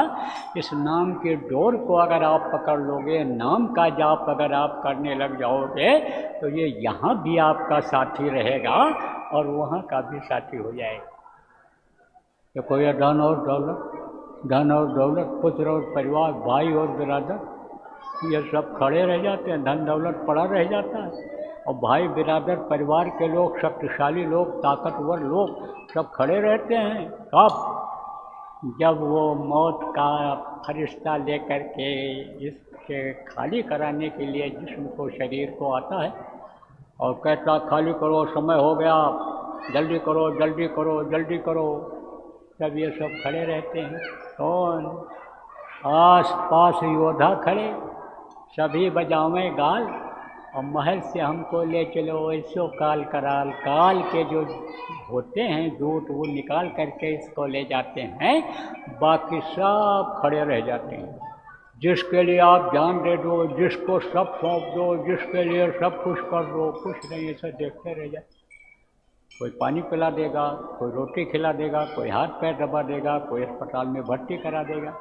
इस नाम के डोर को अगर आप पकड़ लोगे, नाम का जाप अगर आप करने लग जाओगे, तो ये यहाँ भी आपका साथी रहेगा और वहाँ का भी साथी हो जाएगा। तो कोई धन और दौलत, पुत्र और परिवार, भाई और बिरादर, ये सब खड़े रह जाते हैं, धन दौलत पड़ा रह जाता है। और भाई बिरादर, परिवार के लोग, शक्तिशाली लोग, ताकतवर लोग सब खड़े रहते हैं। कब? जब वो मौत का फरिश्ता लेकर के इसके खाली कराने के लिए जिस्म को, शरीर को आता है और कहता खाली करो, समय हो गया, जल्दी करो, जल्दी करो, जल्दी करो। तब ये सब खड़े रहते हैं। कौन? आस पास योद्धा खड़े, सभी बजावें गाल और महल से हमको ले चलो, ऐसो काल कराल। काल के जो होते हैं दूत, वो निकाल करके इसको ले जाते हैं, बाकी सब खड़े रह जाते हैं। जिसके लिए आप जान दे दो, जिसको सब सौंप दो, जिसके लिए सब कुछ कर दो, कुछ नहीं, ऐसा देखते रह जाते। कोई पानी पिला देगा, कोई रोटी खिला देगा, कोई हाथ पैर दबा देगा, कोई अस्पताल में भर्ती करा देगा।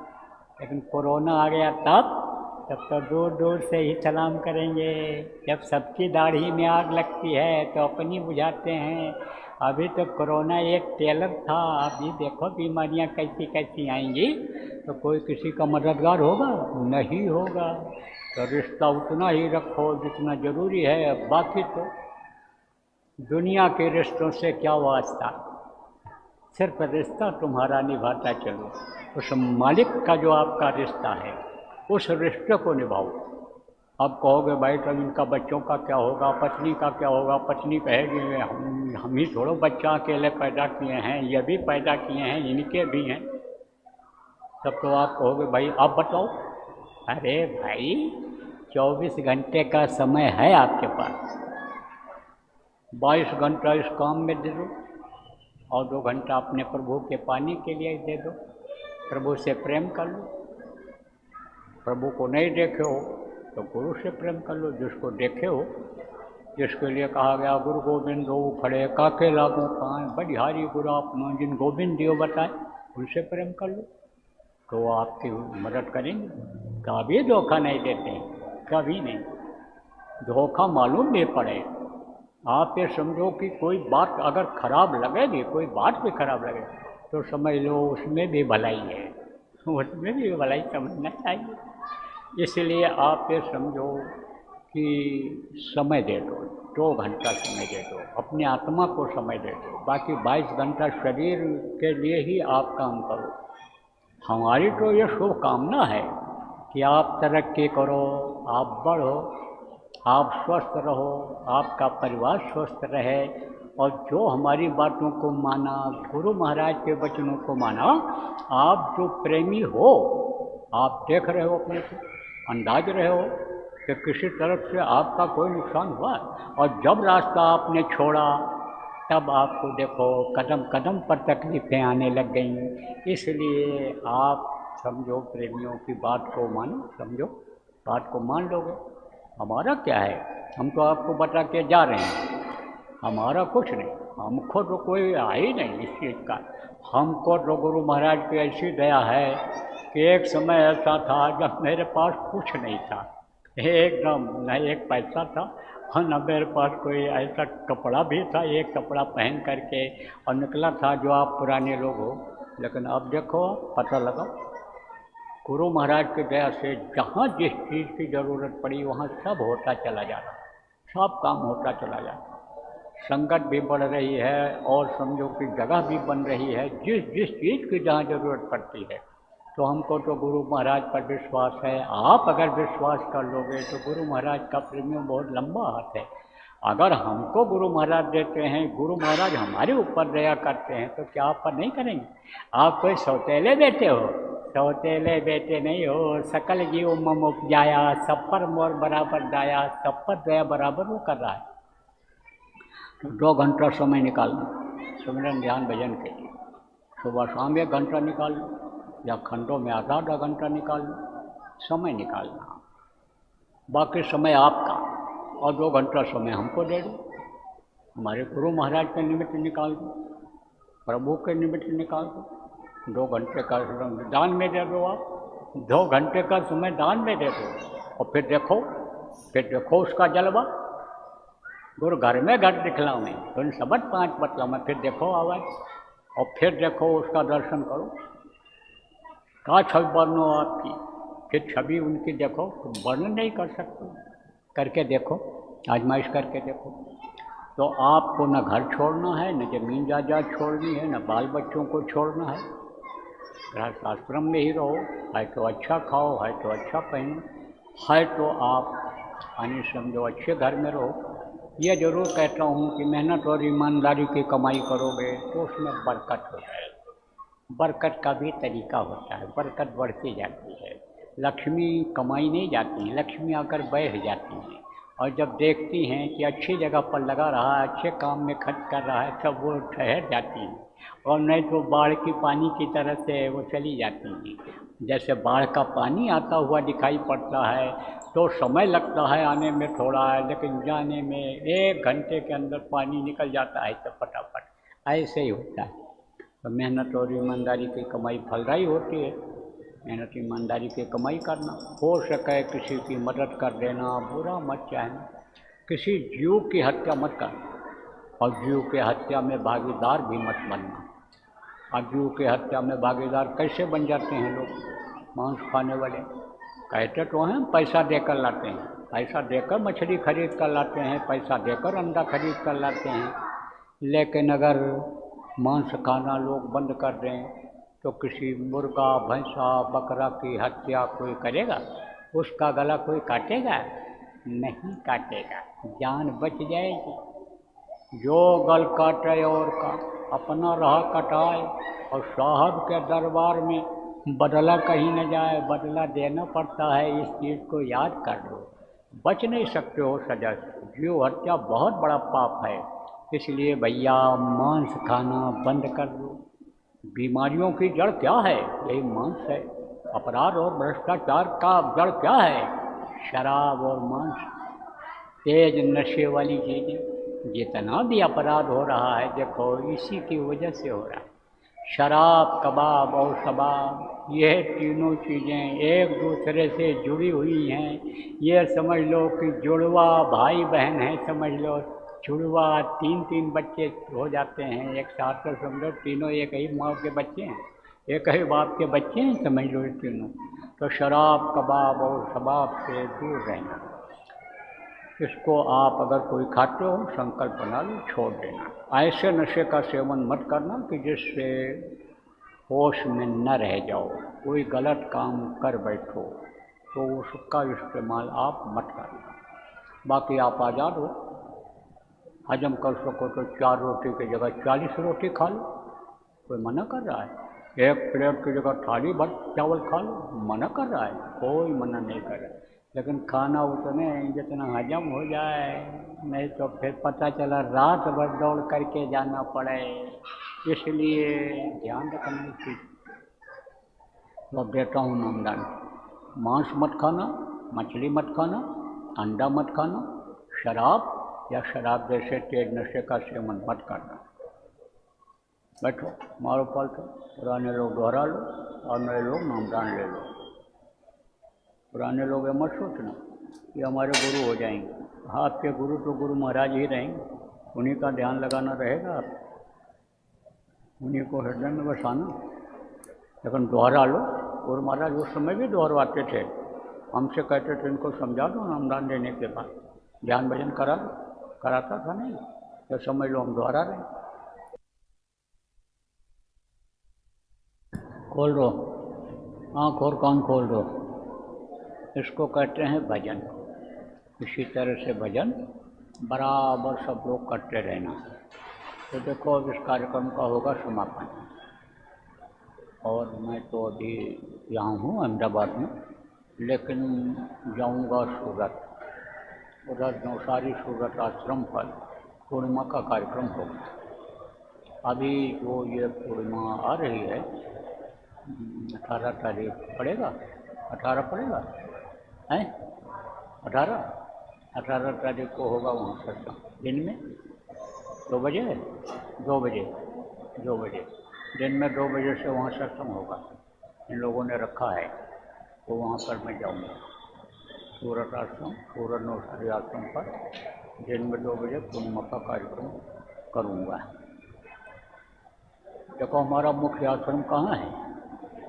लेकिन कोरोना आ गया तब तो दूर दूर से ही सलाम करेंगे। जब सबकी दाढ़ी में आग लगती है तो अपनी बुझाते हैं। अभी तो कोरोना एक टेलर था, अभी देखो बीमारियां कैसी कैसी आएंगी, तो कोई किसी का मददगार होगा? नहीं होगा। तो रिश्ता उतना ही रखो जितना ज़रूरी है, बाकी तो दुनिया के रिश्तों से क्या वास्ता। सिर्फ रिश्ता तुम्हारा निभाता चलो, उस मालिक का जो आपका रिश्ता है उस रिश्ते को निभाओ। अब कहोगे भाई तो इनका बच्चों का क्या होगा, पत्नी का क्या होगा? पत्नी कहेगी हम ही थोड़ो बच्चा अकेले पैदा किए हैं, ये भी पैदा किए हैं, इनके भी हैं। तब तो आप कहोगे भाई अब बताओ। अरे भाई 24 घंटे का समय है आपके पास, 22 घंटा इस काम में दे दो और 2 घंटा अपने प्रभु के पाने के लिए दे दो। प्रभु से प्रेम कर लो। प्रभु को नहीं देखे हो तो गुरु से प्रेम कर लो। जिसको देखे हो, जिसके लिए कहा गया गुरु गोविंद हो खड़े काके लागू पाए, बलिहारी गुरु आपनो जिन गोविंद दियो बताए, उनसे प्रेम कर लो तो आपकी मदद करेंगे। कभी धोखा नहीं देते हैं, कभी नहीं। धोखा मालूम नहीं पड़े। आप ये समझो कि कोई बात अगर खराब लगेगी, कोई बात भी खराब लगे तो समझ लो उसमें भी भलाई है, उसमें भी भलाई समझना चाहिए। इसलिए आप ये समझो कि समय दे दो, 2 घंटा समय दे दो, अपनी आत्मा को समय दे दो। बाकी 22 घंटा शरीर के लिए ही आप काम करो। हमारी तो ये शुभकामना है कि आप तरक्की करो, आप बढ़ो, आप स्वस्थ रहो, आपका परिवार स्वस्थ रहे। और जो हमारी बातों को माना, गुरु महाराज के वचनों को माना, आप जो प्रेमी हो, आप देख रहे हो अपने को, अंदाज रहे हो कि किसी तरफ से आपका कोई नुकसान हुआ? और जब रास्ता आपने छोड़ा तब आपको देखो कदम कदम पर तकलीफ़ें आने लग गईं। इसलिए आप समझो, प्रेमियों की बात को मानो, समझो, बात को मान लोगे। हमारा क्या है, हम तो आपको बता के जा रहे हैं, हमारा कुछ नहीं, हमको तो कोई है ही नहीं इस चीज़ का। हमको तो गुरु महाराज की ऐसी दया है कि एक समय ऐसा था जब मेरे पास कुछ नहीं था, एकदम न एक पैसा था और न मेरे पास कोई ऐसा कपड़ा भी था, एक कपड़ा पहन करके और निकला था जो आप पुराने लोग हो। लेकिन अब देखो, पता लगा गुरु महाराज की दया से जहाँ जिस चीज़ की ज़रूरत पड़ी वहाँ सब होता चला जा रहा, सब काम होता चला जा रहा, संगत भी बढ़ रही है और समझो कि जगह भी बन रही है। जिस जिस चीज़ की जहाँ ज़रूरत पड़ती है, तो हमको तो गुरु महाराज पर विश्वास है। आप अगर विश्वास कर लोगे तो गुरु महाराज का प्रेमियों बहुत लंबा हाथ है। अगर हमको गुरु महाराज देते हैं, गुरु महाराज हमारे ऊपर दया करते हैं, तो क्या आप पर नहीं करेंगे? आप कोई सौतेले बेटे हो? सौतेले बेटे नहीं हो। सकल जीव मम उपजाया, सब पर मोर बराबर दाया, सब पर दया बराबर वो कर रहा है। तो 2 घंटा समय निकालना सिमरन ध्यान भजन के लिए, सुबह शाम 1 घंटा निकाल लो, या खंडों में आधा घंटा निकाल लो, समय निकालना। बाकी समय आपका, और 2 घंटा समय हमको दे दो। हमारे गुरु महाराज के निमित्त निकाल दो, प्रभु के निमित्त निकाल दो। 2 घंटे का दान में दे दो आप, 2 घंटे का समय दान में दे दो। और फिर देखो उसका जलवा। गुरु घर में घट दिखलाओ तो इन सबट 5 बतलाओ में, फिर देखो आवाज़, और फिर देखो उसका दर्शन करो। का छवि वर्णो आपकी, फिर छवि उनकी देखो, वर्णन नहीं कर सकते, करके देखो, आजमाइश करके देखो। तो आपको न घर छोड़ना है, न जमीन जायदाद छोड़नी है, न बाल बच्चों को छोड़ना है। गृहस्थ आश्रम में ही रहो, है तो अच्छा खाओ, है तो अच्छा पहनो, है तो आप यानी समझो अच्छे घर में रहो। ये जरूर कहता हूँ कि मेहनत और ईमानदारी की कमाई करोगे तो उसमें बरकत हो जाएगी। बरकत का भी तरीका होता है, बरकत बढ़ती जाती है। लक्ष्मी कमाई नहीं जाती है, लक्ष्मी आकर बैठ जाती हैं, और जब देखती हैं कि अच्छी जगह पर लगा रहा है, अच्छे काम में खर्च कर रहा है, तब वो ठहर जाती हैं, और नहीं तो बाढ़ की पानी की तरह से वो चली जाती हैं। जैसे बाढ़ का पानी आता हुआ दिखाई पड़ता है तो समय लगता है आने में थोड़ा है, लेकिन जाने में 1 घंटे के अंदर पानी निकल जाता है तो फटाफट। ऐसे ही होता है। तो मेहनत और ईमानदारी की कमाई फलदायी होती है। मेहनत ईमानदारी की कमाई करना, हो सके किसी की मदद कर देना, बुरा मत चाहना, किसी जीव की हत्या मत करना, और जीव के हत्या में भागीदार भी मत बनना। अब जीव के हत्या में भागीदार कैसे बन जाते हैं लोग? मांस खाने वाले कहते तो हैं पैसा देकर लाते हैं, पैसा देकर मछली खरीद कर लाते हैं, पैसा देकर अंडा खरीद कर लाते हैं, लेकिन अगर मांस खाना लोग बंद कर दें तो किसी मुर्गा, भैंसा, बकरा की हत्या कोई करेगा? उसका गला कोई काटेगा? नहीं काटेगा, जान बच जाएगी। जो गल काटे और का अपना रहा कटाए, और साहब के दरबार में बदला कहीं न जाए, बदला देना पड़ता है। इस चीज़ को याद कर लो, बच नहीं सकते हो सजा से। जीव हत्या बहुत बड़ा पाप है, इसलिए भैया मांस खाना बंद कर दो। बीमारियों की जड़ क्या है? यही मांस है। अपराध और भ्रष्टाचार का जड़ क्या है? शराब और मांस, तेज नशे वाली चीज़ें। जितना भी अपराध हो रहा है देखो इसी की वजह से हो रहा है। शराब, कबाब और शबाब, यह तीनों चीज़ें एक दूसरे से जुड़ी हुई हैं। ये समझ लो कि जुड़वा भाई बहन है, समझ लो जुड़वा 3-3 बच्चे हो जाते हैं एक साथ, तो समझो तीनों एक ही माँ के बच्चे हैं, एक ही बाप के बच्चे हैं, समझ लो ये तीनों। तो शराब, कबाब और शबाब से दूर रहना। इसको आप अगर कोई खाते हो संकल्प बना लो, छोड़ देना। ऐसे नशे का सेवन मत करना कि जिससे होश में न रह जाओ, कोई गलत काम कर बैठो, तो उसका इस्तेमाल आप मत करना। बाकी आप आज़ाद हो, हजम कर सको तो 4 रोटी की जगह 40 रोटी खा लो, कोई मना कर रहा है? 1 प्लेट की जगह थाली भर चावल खा लो, मना कर रहा है? कोई मना नहीं कर रहा है। लेकिन खाना उतने जितना हजम हो जाए, नहीं तो फिर पता चला रात भर दौड़ करके जाना पड़े। इसलिए ध्यान रखना चीज़। तो अब देता हूँ नामदान। मांस मत खाना, मछली मत खाना, अंडा मत खाना, शराब या शराब जैसे तेज नशे का सेवन मत करना। बैठो, मारो पलटो, पुराने लोग दोहरा लो और नए लोग नामदान ले लो। पुराने लोग मत सोचना कि हमारे गुरु हो जाएंगे। हाँ, आपके गुरु तो गुरु महाराज ही रहेंगे, उन्हीं का ध्यान लगाना रहेगा, आप उन्हीं को हृदय में बसाना। लेकिन दोहरा लो। गुरु महाराज उस समय भी दोहरवाते थे, हमसे कहते थे इनको समझा दो नामदान देने के बाद, ध्यान भजन करा दो, कराता था नहीं, तो समझ लो हम दोहरा रहे। खोल दो आँख और कान खोल दो। इसको कहते हैं भजन। इसी तरह से भजन बराबर सब लोग करते रहना। तो देखो अब इस कार्यक्रम का होगा समापन, और मैं तो अभी यहाँ हूँ अहमदाबाद में, लेकिन जाऊँगा सूरत। उधर नौसारी सूरत आश्रम पर पूर्णिमा का कार्यक्रम होगा। अभी जो ये पूर्णिमा आ रही है 18 तारीख पड़ेगा, 18 पड़ेगा है, 18 तारीख को होगा वहाँ सत्संग। दिन में 2 बजे, 2 बजे, 2 बजे दिन में 2 बजे से वहाँ सत्संग होगा। इन लोगों ने रखा है, तो वहाँ पर मैं जाऊँगा। सूरत आश्रम, सूरत नौसारी आश्रम पर दिन में 2 बजे पूर्णिमा का कार्यक्रम करूँगा। देखो हमारा मुख्य आश्रम कहाँ है?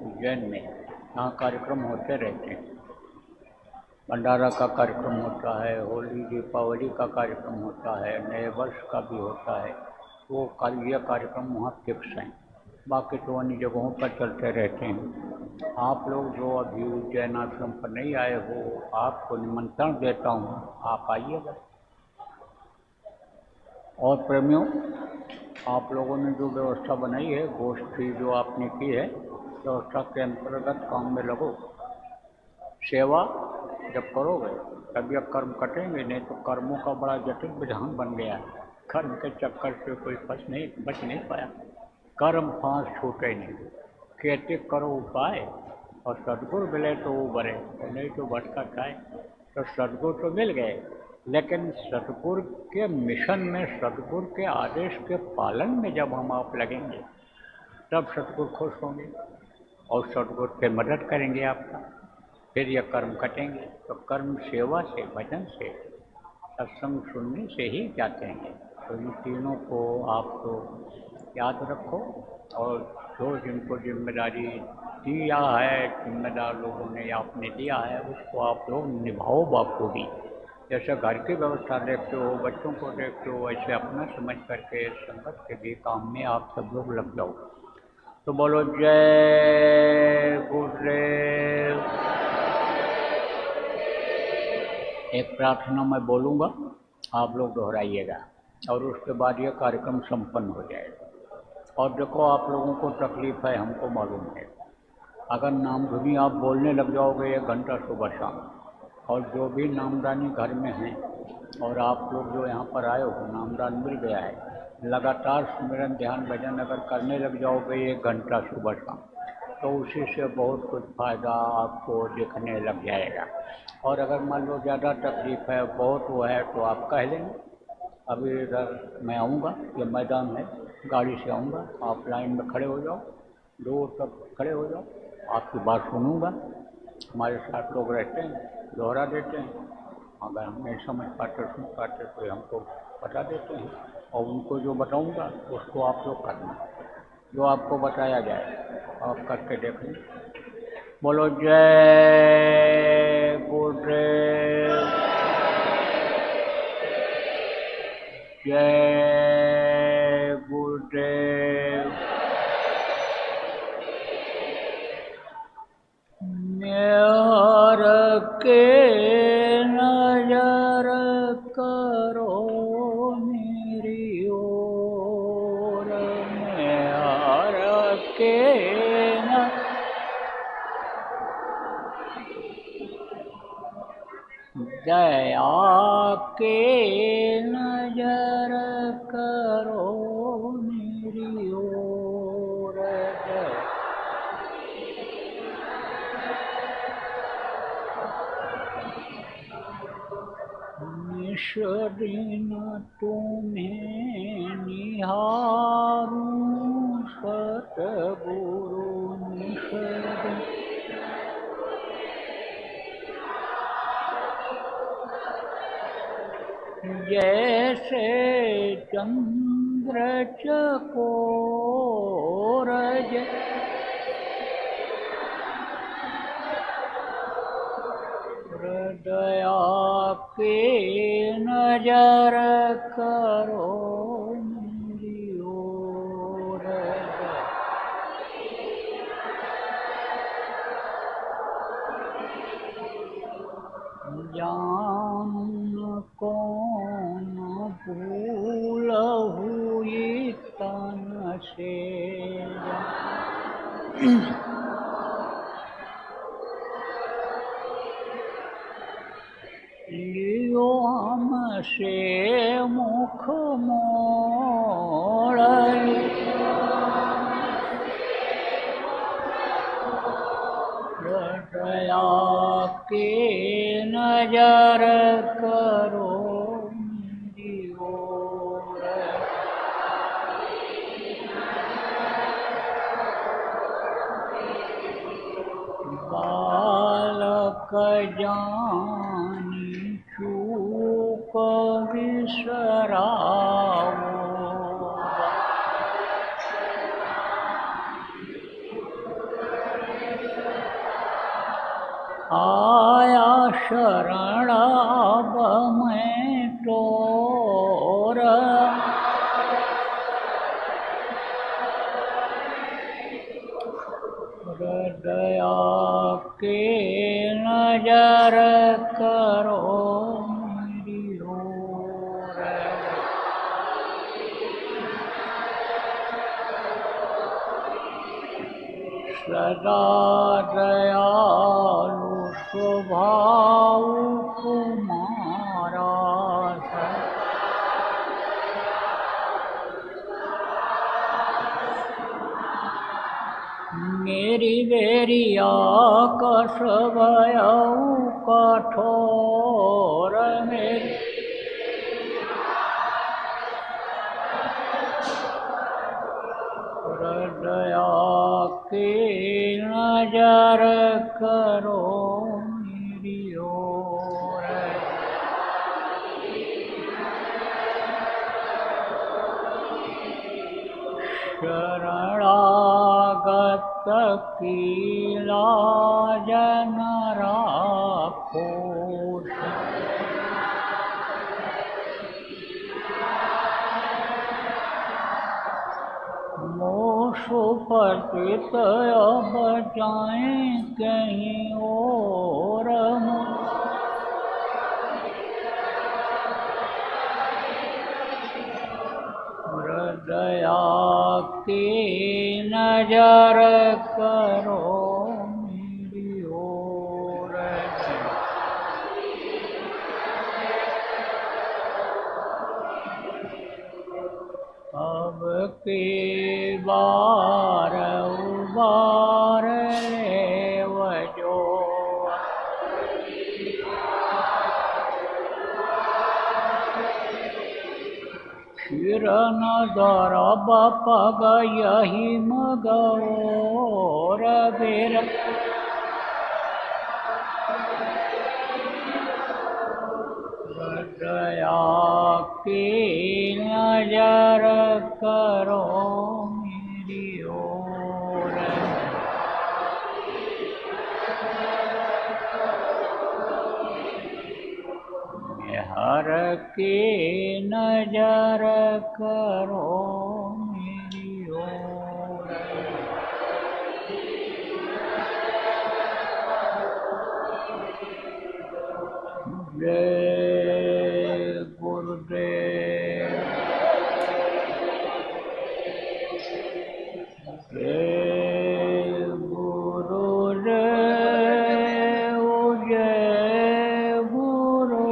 उज्जैन में। यहाँ कार्यक्रम होते रहते हैं। भंडारा का कार्यक्रम होता है, होली दीपावली का कार्यक्रम होता है, नए वर्ष का भी होता है। वो ये कार्यक्रम वहाँ फिक्स हैं। बाकी तो अन्य जगहों पर चलते रहते हैं। आप लोग जो अभी उज्जैन आश्रम पर नहीं आए हो, आपको निमंत्रण देता हूँ, आप आइएगा। और प्रेमियों, आप लोगों ने जो व्यवस्था बनाई है, गोष्ठी जो आपने की है, व्यवस्था के अंतर्गत काम में लगो। सेवा जब करोगे तब यह कर्म कटेंगे, नहीं तो कर्मों का बड़ा जटिल विधान बन गया है। कर्म के चक्कर से कोई बच नहीं पाया। कर्म फांस छूटे नहीं। कहते करो उपाय और सदगुरु मिले तो वो बरे, नहीं तो भटका खाए। तो सदगुरु तो मिल गए, लेकिन सदगुरु के मिशन में, सदगुरु के आदेश के पालन में जब हम आप लगेंगे, तब सदगुरु खुश होंगे और सदगुरु पे मदद करेंगे आपका। फिर यह कर्म कटेंगे। तो कर्म सेवा से, भजन से, सत्संग सुनने से ही जाते हैं। तो इन तीनों को आप तो याद रखो, और जो जिनको जिम्मेदारी दिया है, जिम्मेदार लोगों ने आपने दिया है, उसको आप लोग निभाओ बखूबी। जैसे घर की व्यवस्था देखते हो, बच्चों को देखते हो, वैसे अपना समझ करके संगत के भी काम में आप सब लोग लग जाओ। तो बोलो जय गुरुदेव। एक प्रार्थना मैं बोलूँगा, आप लोग दोहराइएगा, और उसके बाद ये कार्यक्रम संपन्न हो जाएगा। और देखो आप लोगों को तकलीफ़ है, हमको मालूम है। अगर नाम धुनी आप बोलने लग जाओगे 1 घंटा सुबह शाम, और जो भी नामदानी घर में हैं, और आप लोग जो यहाँ पर आए हो, नामदान मिल गया है, लगातार स्मरण ध्यान भजन अगर करने लग जाओगे 1 घंटा सुबह शाम, तो उसी से बहुत कुछ फ़ायदा आपको दिखने लग जाएगा। और अगर मान लो ज़्यादा तकलीफ़ है, बहुत वो है, तो आप कह लेंगे। अभी इधर मैं आऊँगा, ये मैदान है, गाड़ी से आऊँगा, आप लाइन में खड़े हो जाओ, दूर तक खड़े हो जाओ, आपकी बात सुनूँगा। हमारे साथ लोग रहते हैं, दोहरा देते हैं। अगर हम नहीं समझ पाते, सुन पाते, तो हमको बता देते हैं, और उनको जो बताऊँगा उसको आप लोग करना, जो आपको बताया जाए आप करके देख लें। बोलो जय गुरुदेव, जय गुरुदेव। न्यार के नजर करो मेरी ओर, न्यार के दया के नजर करो मेरी ओर, निश दिन तुम्हें निहारूं सतगुरु निश दिन, जैसे चंद्र चकोर दया के नजर करो मेरी ओर, जान कौन भूल हुई तन से, लियो हमसे मुख मोड़, दया के नजर करो मेरी ओर, बालक जानी चूक बिसराओ, आया शरण अब मैं तोर, दया के नजर करो मेरी ओर, सदा दयालु स्वभाव तुम्हारा, मेरी बेरिया कस भयऊ कठोर, मेरी दया के नजर करो मेरी ओर, शरणागत की लाज न राखो, सुपतित अब जाएं कहीं और, दया की नजर करो मेरी ओर, अब की बार उबार ले वजो, फिर न दरब पग यही मगोर, बेर दया की नजर करो मेरी ओर, हर की नजर करो मेरी ओर, जय गुरुदेव, जय गुरुदेव, जय गुरुदेव।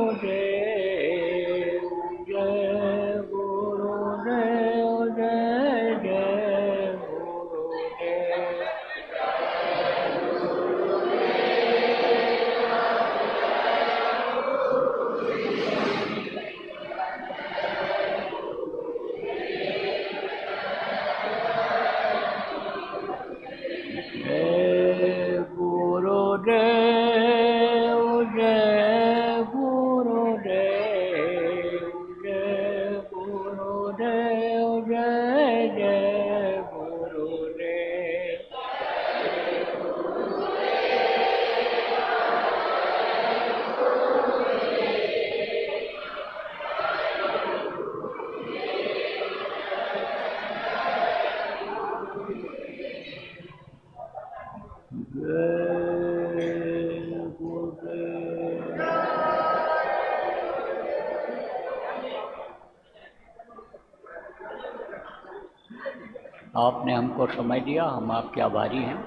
आपने हमको समय दिया, हम आपके आभारी हैं।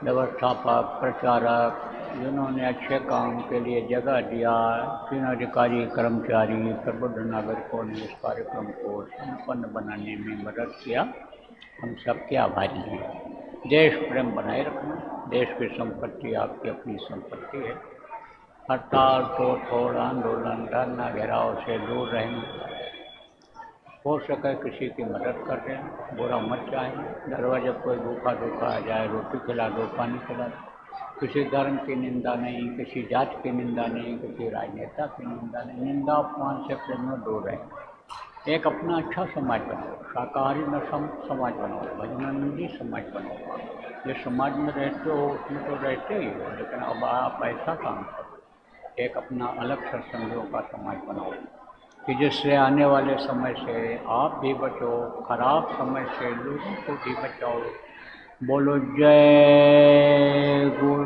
व्यवस्थापक, प्रचारक, जिन्होंने अच्छे काम के लिए जगह दिया, तीन अधिकारी, कर्मचारी, प्रबुद्ध नागरिकों ने इस कार्यक्रम को संपन्न बनाने में मदद किया, हम सबके आभारी हैं। देश प्रेम बनाए रखना। देश की संपत्ति आपकी अपनी संपत्ति है। हड़ताल, तोड़ आंदोलन, धरना, घेराव से दूर रहना। हो सके किसी की मदद कर दें, बुरा मत चाहें। दरवाजे कोई भूखा आ जाए, रोटी खिला दो, पानी खिला दो। किसी धर्म की निंदा नहीं, किसी जात की निंदा नहीं, किसी राजनेता की निंदा नहीं। निंदा अपमान से प्रेम में दूर रहें। एक अपना अच्छा समाज बनाओ, शाकाहारी न समाज बनाओ, भजनानंदी समाज बनाओ। जिस समाज में रहते हो उसमें तो रहते ही हो, लेकिन अब आप ऐसा काम करो, एक अपना अलग सत्संगियों का समाज बनाओ कि जिससे आने वाले समय से आप भी बचो, खराब समय से लोगों को भी बचाओ। बोलो जय गुरु।